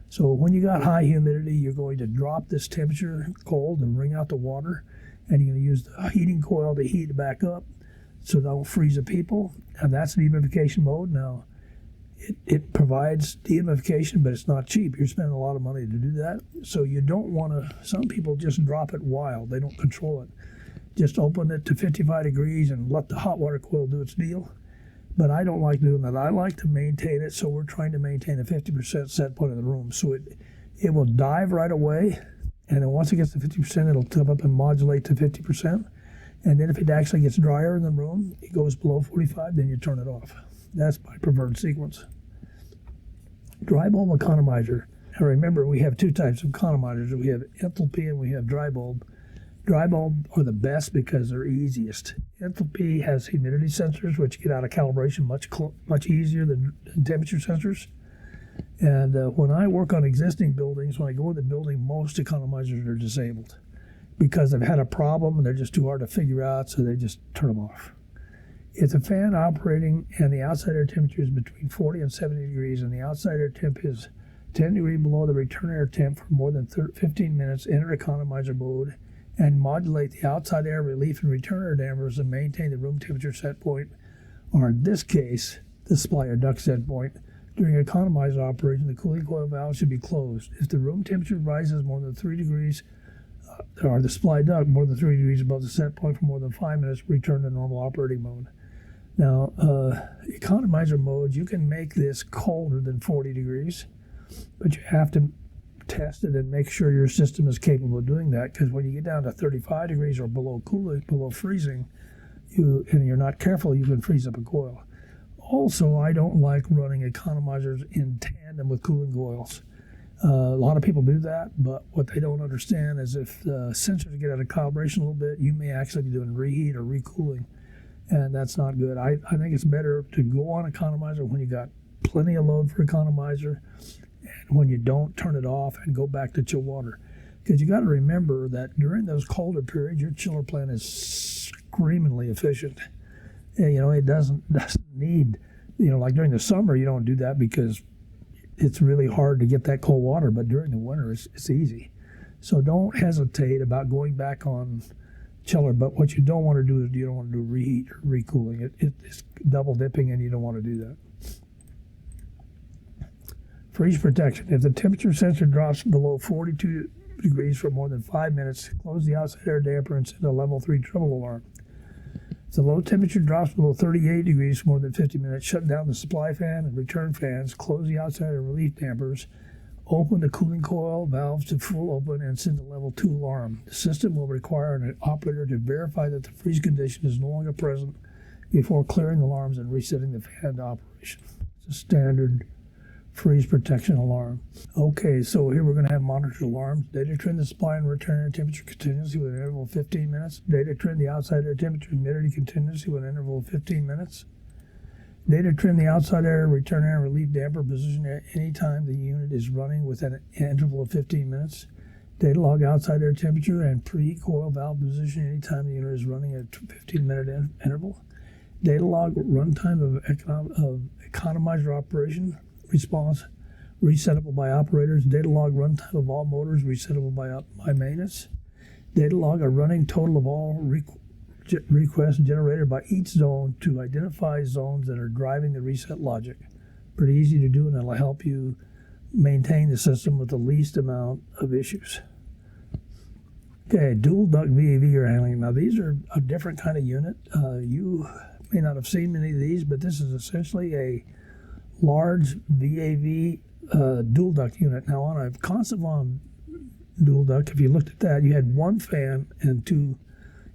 S1: So when you got high humidity, you're going to drop this temperature cold and wring out the water, and you're going to use the heating coil to heat it back up so don't freeze the people, and that's dehumidification mode. Now, it provides dehumidification, but it's not cheap. You're spending a lot of money to do that, so you don't want to. Some people just drop it wild. They don't control it. Just open it to 55 degrees and let the hot water coil do its deal. But I don't like doing that. I like to maintain it, so we're trying to maintain a 50% set point in the room. So it will dive right away, and then once it gets to 50%, it'll tip up and modulate to 50%. And then if it actually gets drier in the room, it goes below 45, then you turn it off. That's my preferred sequence. Dry bulb economizer. Now remember, we have 2 types of economizers. We have enthalpy and we have dry bulb. Dry bulb are the best because they're easiest. Enthalpy has humidity sensors, which get out of calibration much easier than temperature sensors. And when I work on existing buildings, when I go in the building, most economizers are disabled because they've had a problem and they're just too hard to figure out, so they just turn them off. If the fan operating and the outside air temperature is between 40 and 70 degrees and the outside air temp is 10 degrees below the return air temp for more than 15 minutes, enter economizer mode and modulate the outside air relief and return air dampers and maintain the room temperature set point, or in this case, the supply or duct set point. During economizer operation, the cooling coil valve should be closed. If the room temperature rises more than 3 degrees, or the supply duct more than 3 degrees above the set point for more than 5 minutes, return to normal operating mode. Now, economizer mode, you can make this colder than 40 degrees, but you have to test it and make sure your system is capable of doing that, because when you get down to 35 degrees or below freezing, and you're not careful, you can freeze up a coil. Also, I don't like running economizers in tandem with cooling coils. A lot of people do that, but what they don't understand is if the sensors get out of calibration a little bit, you may actually be doing reheat or recooling, and that's not good. I think it's better to go on economizer when you got plenty of load for economizer, and when you don't, turn it off and go back to chill water. Because you got to remember that during those colder periods, your chiller plant is screamingly efficient. And, it doesn't need, like during the summer, you don't do that because it's really hard to get that cold water, but during the winter, it's easy. So don't hesitate about going back on chiller, but what you don't want to do is you don't want to do reheat or recooling. It's double dipping, and you don't want to do that. Freeze protection. If the temperature sensor drops below 42 degrees for more than 5 minutes, close the outside air damper and send a level 3 trouble alarm. If the low temperature drops below 38 degrees for more than 50 minutes, shut down the supply fan and return fans, close the outside air relief dampers, open the cooling coil valves to full open, and send a level 2 alarm. The system will require an operator to verify that the freeze condition is no longer present before clearing alarms and resetting the fan to operation. It's a standard freeze protection alarm. Okay, so here we're going to have monitored alarms. Data trim the supply and return air temperature continuously with an interval of 15 minutes. Data trim the outside air temperature and humidity continuously with an interval of 15 minutes. Data trim the outside air, return air, and relief damper position at any time the unit is running with an interval of 15 minutes. Data log outside air temperature and preheat coil valve position any time the unit is running at a 15-minute interval. Data log runtime of economizer operation response, resettable by operators. Data log runtime of all motors, resettable by maintenance. Data log a running total of all requests generated by each zone to identify zones that are driving the reset logic. Pretty easy to do, and it'll help you maintain the system with the least amount of issues. Okay, dual duct VAV air handling. Now these are a different kind of unit. You may not have seen many of these, but this is essentially a large VAV dual duct unit. Now on a Constavon dual duct, if you looked at that, you had one fan and two,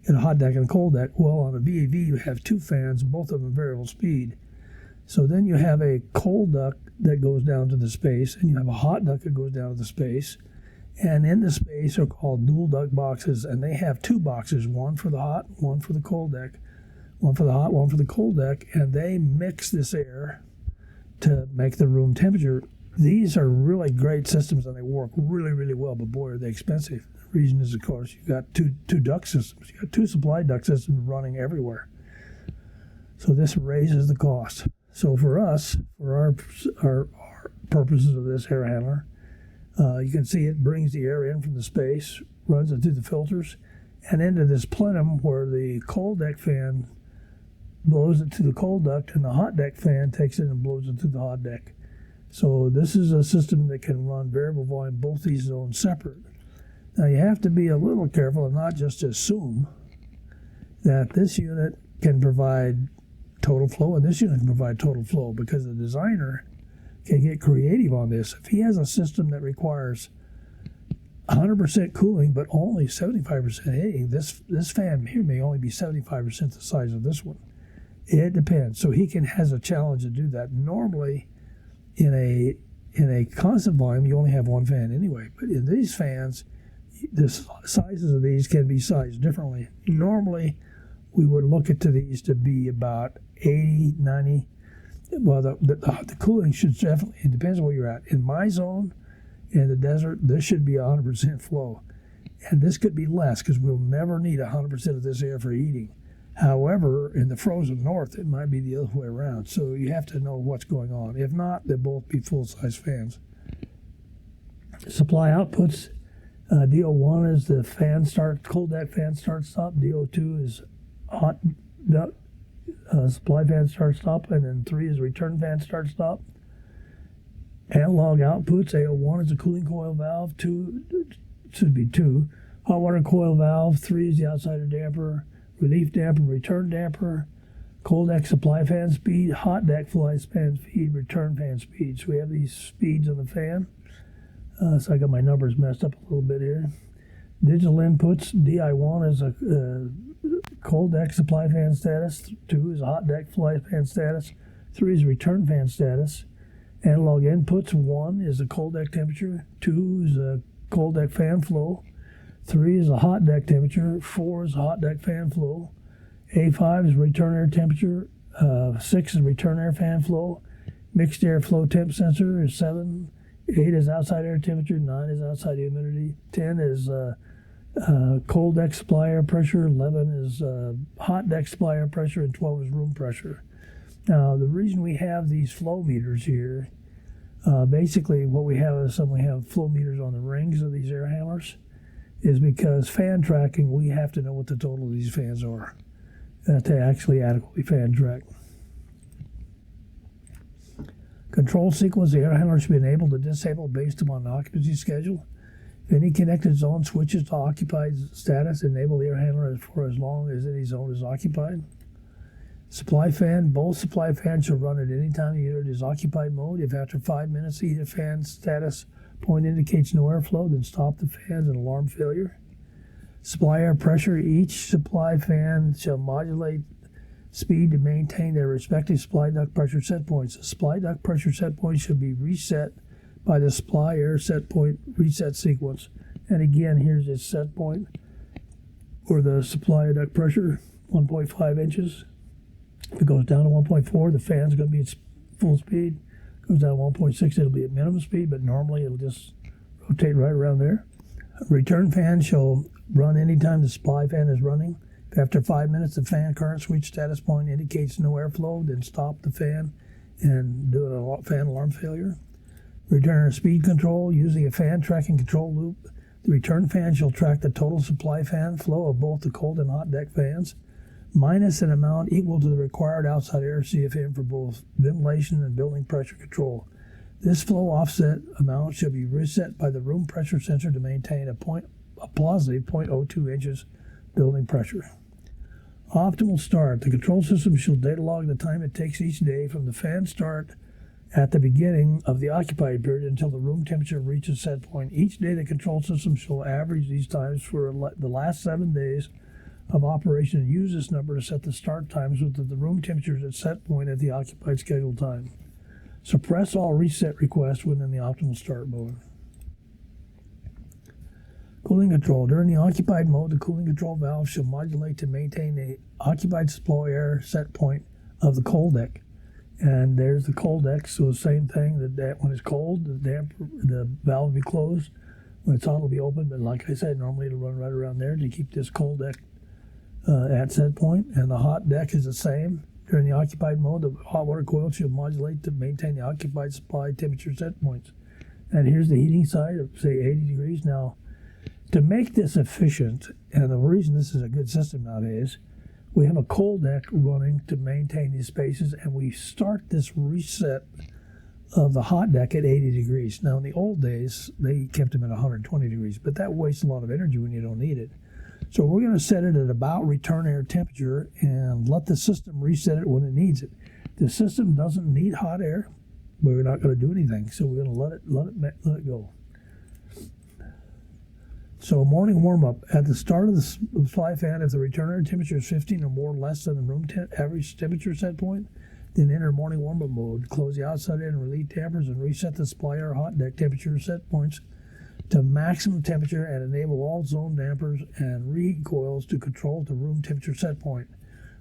S1: in a hot deck and a cold deck. Well, on a VAV you have two fans, both of them variable speed. So then you have a cold duct that goes down to the space, and you have a hot duct that goes down to the space. And in the space are called dual duct boxes, and they have two boxes, one for the hot, one for the cold deck. One for the hot, one for the cold deck, and they mix this air to make the room temperature. These are really great systems, and they work really, really well, but boy, are they expensive. The reason is, of course, you've got two duct systems. You've got two supply duct systems running everywhere. So this raises the cost. So for us, for our purposes of this air handler, you can see it brings the air in from the space, runs it through the filters, and into this plenum where the cold deck fan blows it to the cold duct, and the hot deck fan takes it and blows it to the hot deck. So this is a system that can run variable volume, both these zones separate. Now you have to be a little careful and not just assume that this unit can provide total flow and this unit can provide total flow, because the designer can get creative on this. If he has a system that requires 100% cooling but only 75% heating, this fan here may only be 75% the size of this one. It depends. So he has a challenge to do that. Normally, in a constant volume, you only have one fan anyway. But in these fans, the sizes of these can be sized differently. Normally, we would look at these to be about 80, 90. Well, the cooling should definitely, it depends on where you're at. In my zone, in the desert, this should be 100% flow. And this could be less because we'll never need 100% of this air for heating. However, in the frozen north, it might be the other way around. So you have to know what's going on. If not, they'll both be full-size fans. Supply outputs. DO1 is the fan start, cold deck fan start stop. DO2 is hot duct supply fan start stop. And then 3 is return fan start stop. Analog outputs. AO1 is a cooling coil valve. 2 should be 2. Hot water coil valve. 3 is the outsider damper. Relief damper, return damper. cold deck supply fan speed, hot deck fly fan speed, return fan speed. So we have these speeds on the fan. So I got my numbers messed up a little bit here. Digital inputs, DI1 is a cold deck supply fan status, 2 is a hot deck fly fan status, 3 is return fan status. Analog inputs, 1 is a cold deck temperature, 2 is a cold deck fan flow, 3 is a hot deck temperature, 4 is a hot deck fan flow, A5 is return air temperature, 6 is return air fan flow, mixed air flow temp sensor is 7, 8 is outside air temperature, 9 is outside humidity, 10 is cold deck supply air pressure, 11 is hot deck supply air pressure, and 12 is room pressure. Now, the reason we have these flow meters here, basically what we have is we have flow meters on the rings of these air handlers, is because fan tracking, we have to know what the total of these fans are to actually adequately fan track. Control sequence, the air handler should be enabled to disable based upon the occupancy schedule. If any connected zone switches to occupied status, enable the air handler for as long as any zone is occupied. Supply fan, both supply fans shall run at any time the unit is occupied mode. If after 5 minutes either fan status point indicates no airflow, then stop the fans and alarm failure. Supply air pressure, each supply fan shall modulate speed to maintain their respective supply duct pressure set points. The supply duct pressure set point should be reset by the supply air set point reset sequence. And again, here's its set point for the supply duct pressure, 1.5 inches. If it goes down to 1.4, the fan's going to be at full speed. If it goes down to 1.6, it'll be at minimum speed, but normally it'll just rotate right around there. A return fan shall run anytime the supply fan is running. If after 5 minutes the fan current switch status point indicates no airflow, then stop the fan and do a fan alarm failure. Return speed control, using a fan tracking control loop. The return fan shall track the total supply fan flow of both the cold and hot deck fans, minus an amount equal to the required outside air CFM for both ventilation and building pressure control. This flow offset amount should be reset by the room pressure sensor to maintain a positive 0.02 inches building pressure. Optimal start. The control system shall data log the time it takes each day from the fan start at the beginning of the occupied period until the room temperature reaches set point. Each day the control system shall average these times for the last 7 days of operation and use this number to set the start times so that the room temperature is at set point at the occupied scheduled time. Suppress all reset requests within the optimal start mode. Cooling control. During the occupied mode, the cooling control valve shall modulate to maintain the occupied supply air set point of the cold deck. And there's the cold deck, so the same thing, that when it's cold, the valve will be closed. When it's hot, it'll be open, but like I said, normally it'll run right around there to keep this cold deck at set point. And the hot deck is the same. During the occupied mode, the hot water coil should modulate to maintain the occupied supply temperature set points. And here's the heating side of, say, 80 degrees. Now, to make this efficient, and the reason this is a good system nowadays, we have a cold deck running to maintain these spaces, and we start this reset of the hot deck at 80 degrees. Now, in the old days, they kept them at 120 degrees, but that wastes a lot of energy when you don't need it. So we're going to set it at about return air temperature and let the system reset it when it needs it. The system doesn't need hot air, but we're not going to do anything, so we're going to let it go. So morning warm-up. At the start of the supply fan, if the return air temperature is 15 or more less than the room average temperature set point, then enter morning warm-up mode. Close the outside air and relieve dampers and reset the supply air hot deck temperature set points to maximum temperature and enable all zone dampers and reheat coils to control the room temperature set point.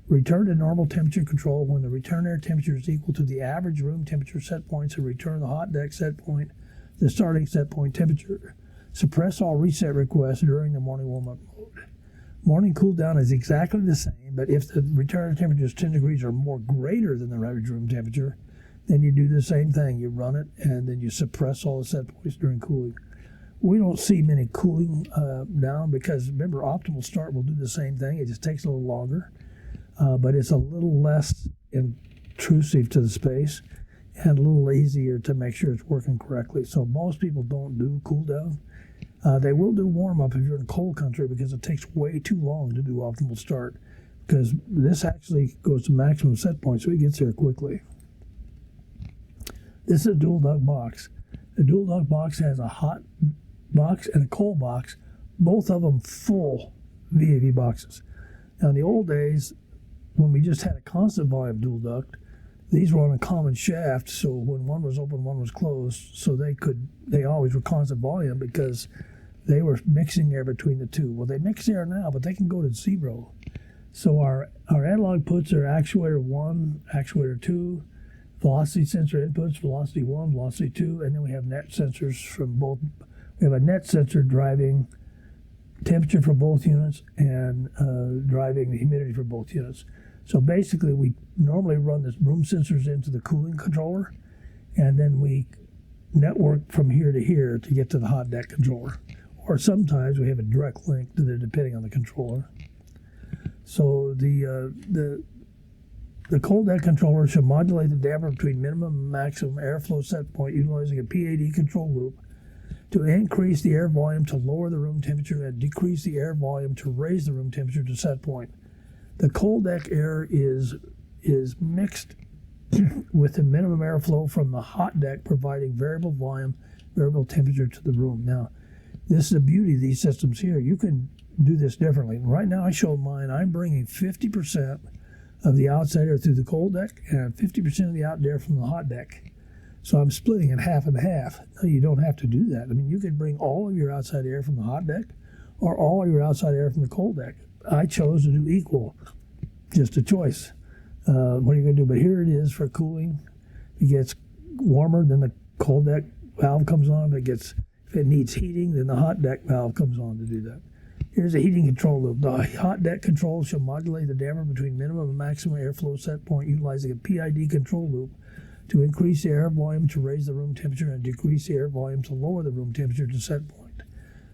S1: Return to normal temperature control when the return air temperature is equal to the average room temperature set points and return the hot deck set point, the starting set point temperature. Suppress all reset requests during the morning warm-up mode. Morning cool down is exactly the same, but if the return temperature is 10 degrees or more greater than the average room temperature, then you do the same thing. You run it, and then you suppress all the set points during cooling. We don't see many cooling down because, remember, optimal start will do the same thing. It just takes a little longer, but it's a little less intrusive to the space and a little easier to make sure it's working correctly. So most people don't do cool down. They will do warm-up if you're in cold country because it takes way too long to do optimal start. because this actually goes to maximum set point, so he gets there quickly. This is a dual duct box. The dual duct box has a hot box and a cold box, both of them full VAV boxes. Now, in the old days, when we just had a constant volume dual duct, these were on a common shaft, so when one was open, one was closed, so they always were constant volume because they were mixing air between the two. Well, they mix air now, but they can go to zero. So our analog puts are actuator 1, actuator 2, velocity sensor inputs, velocity 1, velocity 2, and then we have net sensors from both. We have a net sensor driving temperature for both units and driving the humidity for both units. So basically, we normally run the room sensors into the cooling controller, and then we network from here to here to get to the hot deck controller. Or sometimes we have a direct link to depending on the controller. So the cold deck controller should modulate the damper between minimum and maximum airflow set point utilizing a PAD control loop to increase the air volume to lower the room temperature and decrease the air volume to raise the room temperature to set point. The cold deck air is mixed with the minimum airflow from the hot deck, providing variable volume, variable temperature to the room. Now, this is the beauty of these systems here. You can do this differently. Right now, I showed mine. I'm bringing 50% of the outside air through the cold deck and 50% of the out air from the hot deck. So I'm splitting it half and half. No, you don't have to do that. I mean, you can bring all of your outside air from the hot deck or all of your outside air from the cold deck. I chose to do equal, just a choice. What are you going to do? But here it is for cooling. It gets warmer, then the cold deck valve comes on. If it needs heating, then the hot deck valve comes on to do that. Here's a heating control loop. The hot deck control shall modulate the damper between minimum and maximum airflow set point utilizing a PID control loop to increase the air volume to raise the room temperature and decrease the air volume to lower the room temperature to set point.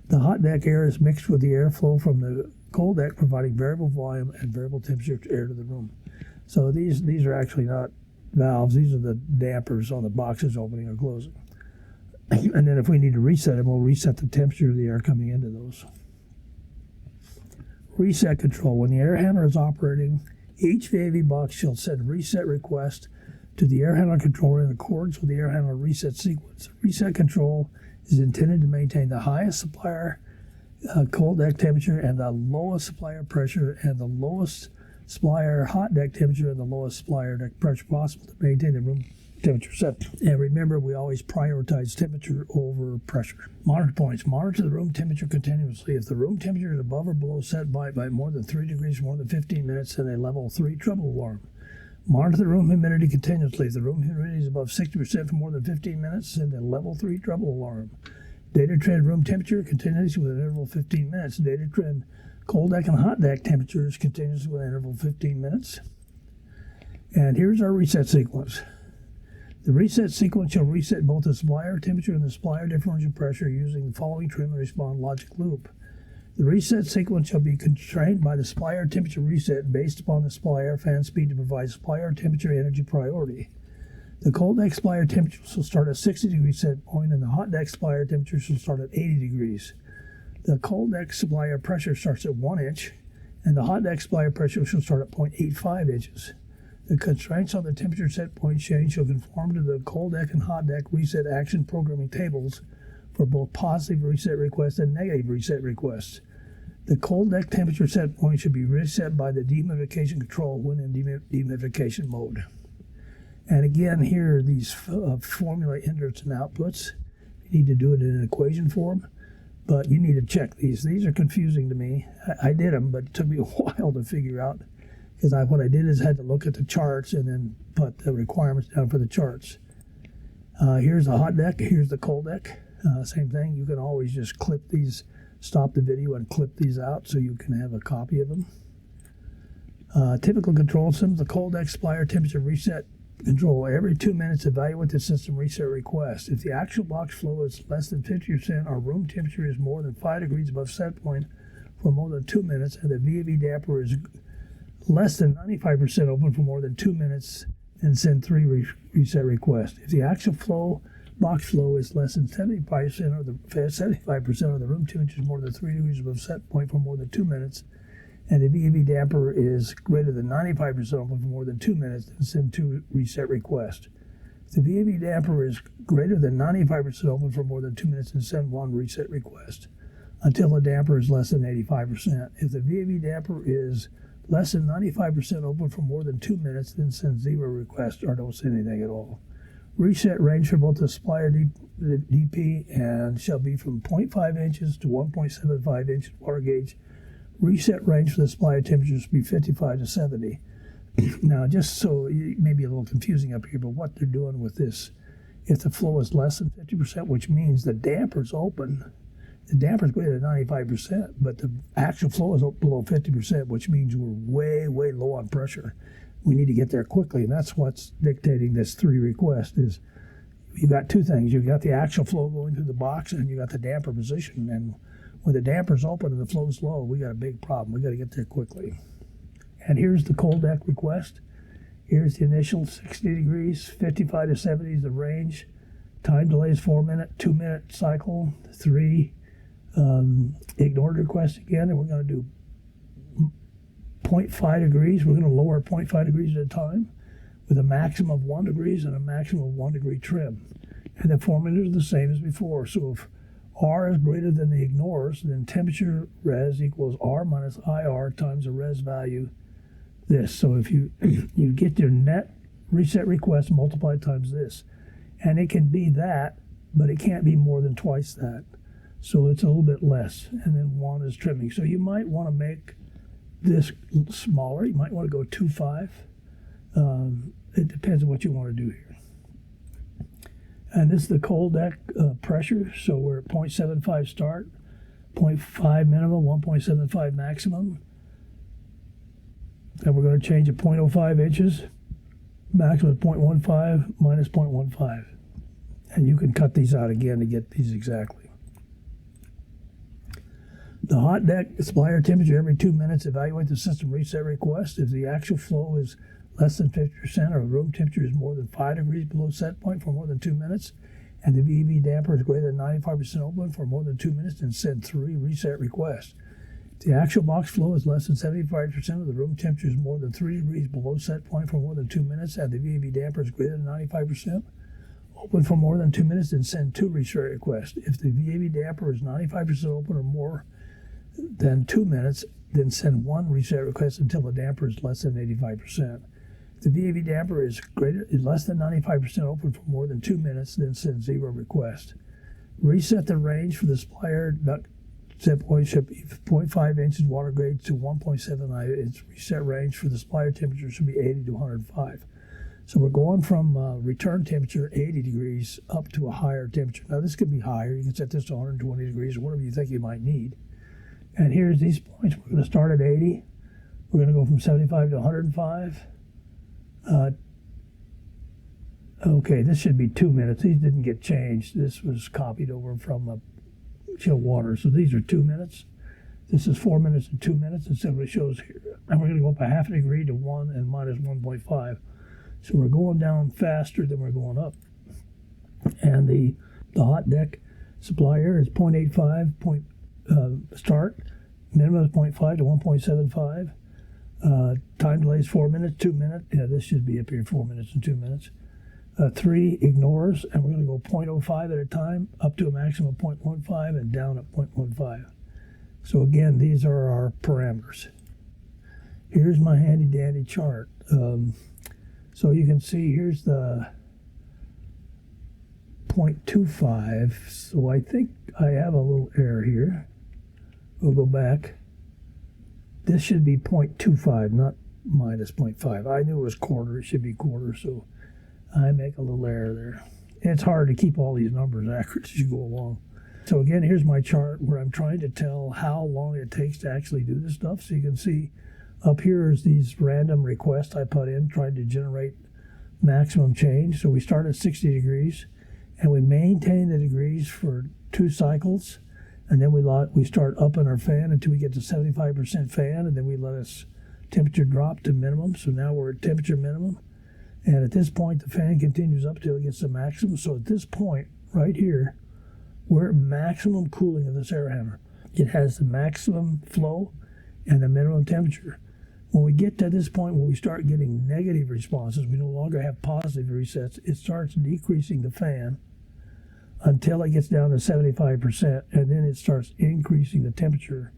S1: The hot deck air is mixed with the airflow from the cold deck, providing variable volume and variable temperature air to the room. So these are actually not valves. These are the dampers on the boxes opening or closing. And then if we need to reset them, we'll reset the temperature of the air coming into those. Reset control. When the air handler is operating, each VAV box shall send reset request to the air handler controller in accordance with the air handler reset sequence. Reset control is intended to maintain the highest supplier cold deck temperature and the lowest supplier pressure and the lowest supplier hot deck temperature and the lowest supplier deck pressure possible to maintain the room temperature set. And remember, we always prioritize temperature over pressure. Monitor points. Monitor the room temperature continuously. If the room temperature is above or below set by more than 3 degrees for more than 15 minutes, then a level 3 trouble alarm. Monitor the room humidity continuously. If the room humidity is above 60% for more than 15 minutes, send a level 3 trouble alarm. Data trend room temperature continuously with an interval of 15 minutes. Data trend cold deck and hot deck temperatures continuously with an interval of 15 minutes. And here's our reset sequence. The reset sequence shall reset both the supplier temperature and the supplier differential pressure using the following trim and respond logic loop. The reset sequence shall be constrained by the supplier temperature reset based upon the supplier fan speed to provide supplier temperature energy priority. The cold deck supplier temperature shall start at 60 degrees set point and the hot deck supplier temperature shall start at 80 degrees. The cold deck supplier pressure starts at 1 inch and the hot deck supplier pressure shall start at 0.85 inches. The constraints on the temperature set point change shall conform to the cold deck and hot deck reset action programming tables for both positive reset requests and negative reset requests. The cold deck temperature set point should be reset by the dehumidification control when in dehumidification mode. And again, here are these formula inputs and outputs. You need to do it in an equation form, but you need to check these. These are confusing to me. I did them, but it took me a while to figure out because what I did is had to look at the charts and then put the requirements down for the charts. Here's the hot deck. Here's the cold deck. Same thing. You can always just clip these, stop the video and clip these out so you can have a copy of them. Typical control systems. The cold deck supplier temperature reset control. Every 2 minutes, evaluate the system reset request. If the actual box flow is less than 50% or room temperature is more than 5 degrees above set point for more than 2 minutes and the VAV damper is less than 95% open for more than 2 minutes, then send 3 reset requests. If the actual box flow is less than 75% of the room temperature is more than 3 degrees above set point for more than 2 minutes, and the VAV damper is greater than 95% open for more than 2 minutes, then send 2 reset requests. If the VAV damper is greater than 95% open for more than 2 minutes, then send 1 reset request until the damper is less than 85%. If the VAV damper is less than 95% open for more than 2 minutes, then send 0 requests or don't send anything at all. Reset range for both the supplier DP and shall be from 0.5 inches to 1.75 inches water gauge. Reset range for the supplier temperatures will be 55 to 70. Now, just so it may be a little confusing up here, but what they're doing with this, if the flow is less than 50%, which means the damper's open, the damper's greater than 95%, but the actual flow is below 50%, which means we're way, way low on pressure. We need to get there quickly, and that's what's dictating this 3 request. Is you've got 2 things. You've got the actual flow going through the box, and you got the damper position. And when the damper's open and the flow's low, we got a big problem. We got to get there quickly. And here's the cold deck request. Here's the initial 60 degrees, 55 to 70 is the range. Time delay is 4 minute, 2 minute cycle, 3. Ignored request again, and we're going to do 0.5 degrees. We're going to lower 0.5 degrees at a time with a maximum of 1 degrees and a maximum of 1 degree trim. And the formulas are the same as before. So if R is greater than the ignores, then temperature res equals R minus IR times the res value, this. So if you get your net reset request multiplied times this. And it can be that, but it can't be more than twice that. So it's a little bit less. And then 1 is trimming. So you might want to make this smaller. You might want to go 2.5. It depends on what you want to do here. And this is the cold deck pressure. So we're at 0.75 start, 0.5 minimum, 1.75 maximum. And we're going to change it 0.05 inches, maximum 0.15 minus 0.15. And you can cut these out again to get these exactly. The hot deck supplier temperature every 2 minutes. Evaluate the system reset request. If the actual flow is less than 50% or room temperature is more than 5 degrees below set point for more than 2 minutes, and the VAV damper is greater than 95% open for more than 2 minutes, then send 3 reset requests. If the actual box flow is less than 75% of the room temperature is more than 3 degrees below set point for more than 2 minutes, and the VAV damper is greater than 95% open for more than 2 minutes, then send 2 reset requests. If the VAV damper is 95% open or more than 2 minutes, then send 1 reset request until the damper is less than 85%. If the VAV damper is less than 95% open for more than 2 minutes, then send 0 request. Reset the range for the supplier duct Setpoint should be 0.5 inches water grade to 1.79 inch. Reset range for the supplier temperature should be 80 to 105. So we're going from return temperature 80 degrees up to a higher temperature. Now this could be higher. You can set this to 120 degrees or whatever you think you might need. And here's these points. We're going to start at 80. We're going to go from 75 to 105. Okay, this should be 2 minutes. These didn't get changed. This was copied over from chill water. So these are 2 minutes. This is 4 minutes and 2 minutes. It's what it shows here. And we're going to go up a half a degree to 1 and minus 1.5. So we're going down faster than we're going up. And the hot deck supplier is 0.85 start. Minimum is 0.5 to 1.75. Time delay is 4 minutes, 2 minutes. Yeah, this should be up here, 4 minutes and 2 minutes. 3 ignores, and we're going to go 0.05 at a time, up to a maximum of 0.15 and down at 0.15. So again, these are our parameters. Here's my handy dandy chart. So you can see here's the 0.25. So I think I have a little error here. We'll go back. This should be 0.25, not minus 0.5. I knew it was quarter. It should be quarter, so I make a little error there. It's hard to keep all these numbers accurate as you go along. So again, here's my chart where I'm trying to tell how long it takes to actually do this stuff. So you can see up here is these random requests I put in, trying to generate maximum change. So we start at 60 degrees, and we maintain the degrees for 2 cycles. And then we start upping our fan until we get to 75% fan, and then we let us temperature drop to minimum. So now we're at temperature minimum. And at this point, the fan continues up till it gets to maximum. So at this point, right here, we're at maximum cooling of this air hammer. It has the maximum flow, and the minimum temperature. When we get to this point where we start getting negative responses, we no longer have positive resets, it starts decreasing the fan until it gets down to 75%, and then it starts increasing the temperature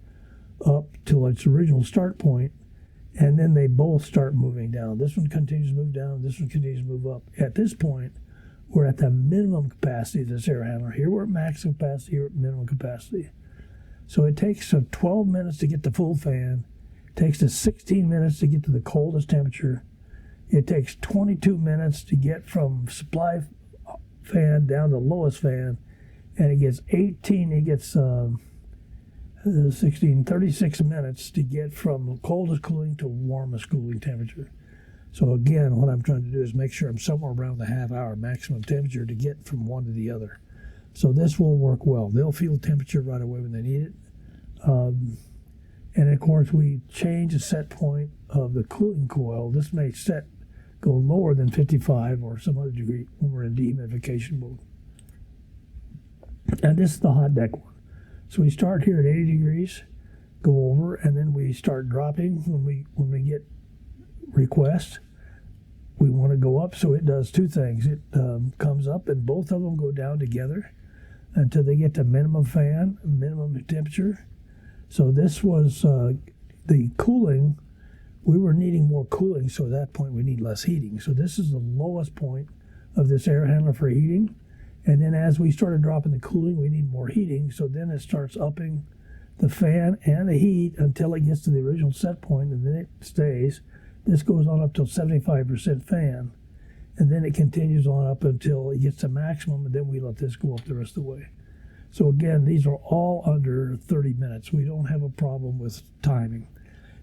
S1: up to its original start point, and then they both start moving down. This one continues to move down, this one continues to move up. At this point, we're at the minimum capacity of this air handler. Here we're at maximum capacity, here we're at minimum capacity. So it takes 12 minutes to get the full fan. It takes us 16 minutes to get to the coldest temperature. It takes 22 minutes to get from supply fan down to lowest fan, and it gets 36 minutes to get from coldest cooling to warmest cooling temperature. So again, what I'm trying to do is make sure I'm somewhere around the half-hour maximum temperature to get from one to the other. So this will work well. They'll feel temperature right away when they need it. And of course, we change the set point of the cooling coil. This may go lower than 55 or some other degree when we're in dehumidification mode. And this is the hot deck one. So we start here at 80 degrees, go over, and then we start dropping when we get requests. We want to go up, so it does two things. It comes up, and both of them go down together until they get to minimum fan, minimum temperature. So this was the cooling. We were needing more cooling, so at that point we need less heating. So this is the lowest point of this air handler for heating. And then as we started dropping the cooling, we need more heating. So then it starts upping the fan and the heat until it gets to the original set point, and then it stays. This goes on up till 75% fan. And then it continues on up until it gets to maximum, and then we let this go up the rest of the way. So again, these are all under 30 minutes. We don't have a problem with timing.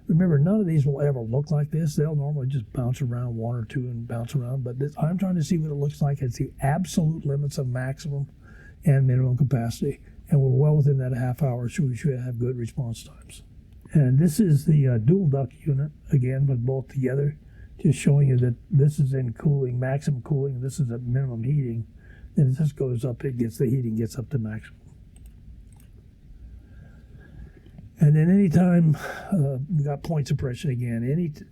S1: Remember, none of these will ever look like this. They'll normally just bounce around one or two and bounce around. But I'm trying to see what it looks like. It's the absolute limits of maximum and minimum capacity. And we're well within that half hour, so we should have good response times. And this is the dual duct unit, again, with both together, just showing you that this is in cooling, maximum cooling, and this is at minimum heating. Then as this goes up, the heating gets up to maximum. And then anytime, we got point suppression again.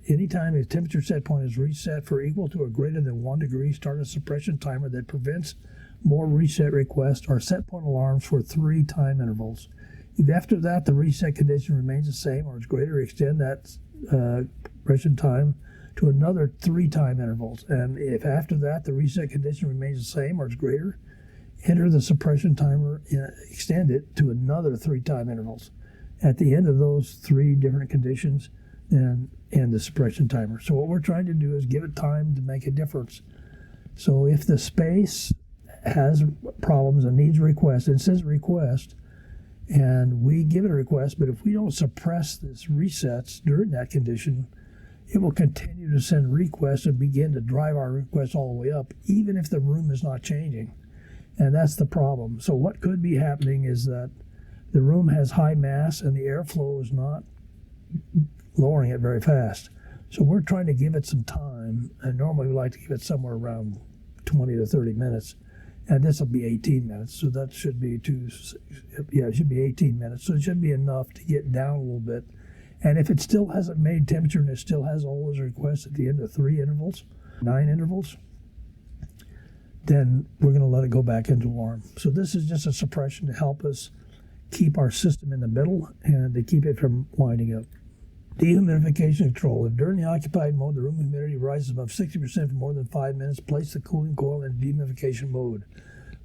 S1: Anytime a temperature set point is reset for equal to or greater than 1 degree, start a suppression timer that prevents more reset requests or set point alarms for 3 time intervals. If after that the reset condition remains the same or is greater, extend that suppression time to another 3 time intervals. And if after that the reset condition remains the same or is greater, enter the suppression timer, extend it to another 3 time intervals. At the end of those 3 different conditions, then end the suppression timer. So what we're trying to do is give it time to make a difference. So if the space has problems and needs a request, it says request, and we give it a request, but if we don't suppress this resets during that condition, it will continue to send requests and begin to drive our requests all the way up, even if the room is not changing. And that's the problem. So what could be happening is that the room has high mass and the airflow is not lowering it very fast. So we're trying to give it some time, and normally we like to give it somewhere around 20 to 30 minutes. And this will be 18 minutes, so that should be it should be 18 minutes. So it should be enough to get down a little bit. And if it still hasn't made temperature and it still has all those requests at the end of 9 intervals, then we're going to let it go back into warm. So this is just a suppression to help us keep our system in the middle and to keep it from winding up. Dehumidification control. If during the occupied mode the room humidity rises above 60% for more than 5 minutes, place the cooling coil in dehumidification mode.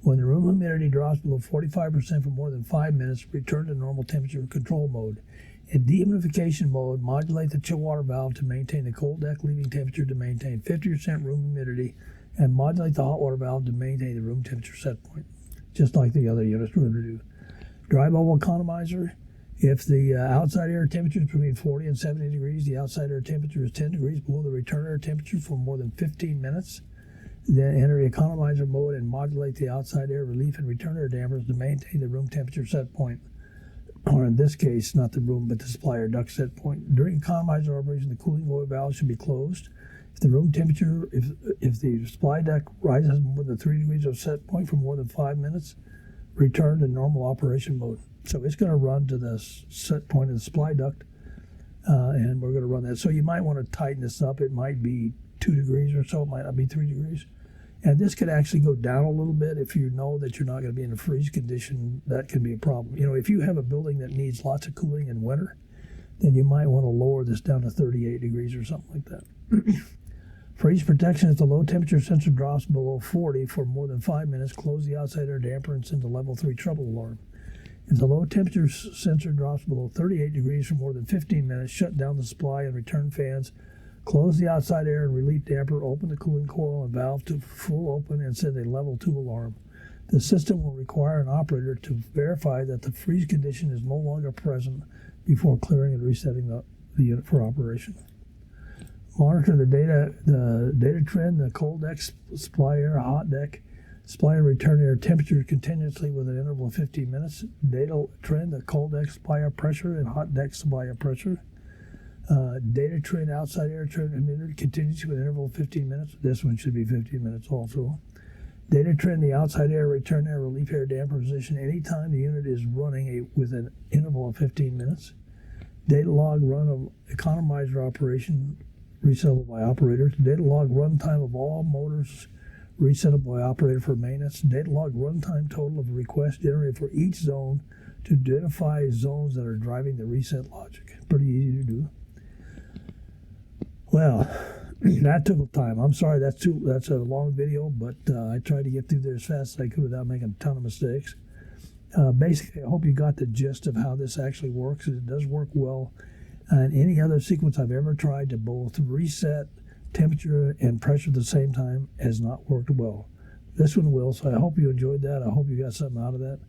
S1: When the room humidity drops below 45% for more than 5 minutes, return to normal temperature control mode. In dehumidification mode, modulate the chill water valve to maintain the cold deck leaving temperature to maintain 50% room humidity, and modulate the hot water valve to maintain the room temperature set point, just like the other units we're going to do. Dry bubble economizer. If the outside air temperature is between 40 and 70 degrees, the outside air temperature is 10 degrees below the return air temperature for more than 15 minutes. Then enter economizer mode and modulate the outside air relief and return air dampers to maintain the room temperature set point. Or in this case, not the room, but the supply air duct set point. During economizer operation, the cooling oil valve should be closed. If the room temperature, if the supply duct rises more than 3 degrees of set point for more than 5 minutes, return to normal operation mode. So it's going to run to the set point of the supply duct and we're going to run that. So you might want to tighten this up. It might be 2 degrees or so. It might not be 3 degrees. And this could actually go down a little bit if you know that you're not going to be in a freeze condition. That can be a problem. You know, if you have a building that needs lots of cooling in winter, then you might want to lower this down to 38 degrees or something like that. Freeze protection: if the low temperature sensor drops below 40 for more than 5 minutes, close the outside air damper and send a level 3 trouble alarm. If the low temperature sensor drops below 38 degrees for more than 15 minutes, shut down the supply and return fans, close the outside air and relief damper, open the cooling coil and valve to full open, and send a level 2 alarm. The system will require an operator to verify that the freeze condition is no longer present before clearing and resetting the unit for operation. Monitor the data trend, the cold deck, supply air, hot deck, supply and return air temperature continuously with an interval of 15 minutes. Data trend, the cold deck supply air pressure and hot deck supply air pressure. Data trend, outside air trend humidity continuously with an interval of 15 minutes. This one should be 15 minutes also. Data trend, the outside air, return air, relief air damper position anytime the unit is running with an interval of 15 minutes. Data log run of economizer operation resettable by operator. Data log runtime of all motors resettable by operator for maintenance. Data log runtime total of requests generated for each zone to identify zones that are driving the reset logic. Pretty easy to do. Well, that took time. I'm sorry, that's a long video, but I tried to get through there as fast as I could without making a ton of mistakes. Basically, I hope you got the gist of how this actually works. It does work well. And any other sequence I've ever tried to both reset temperature and pressure at the same time has not worked well. This one will, so I hope you enjoyed that. I hope you got something out of that.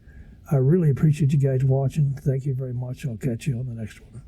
S1: I really appreciate you guys watching. Thank you very much. I'll catch you on the next one.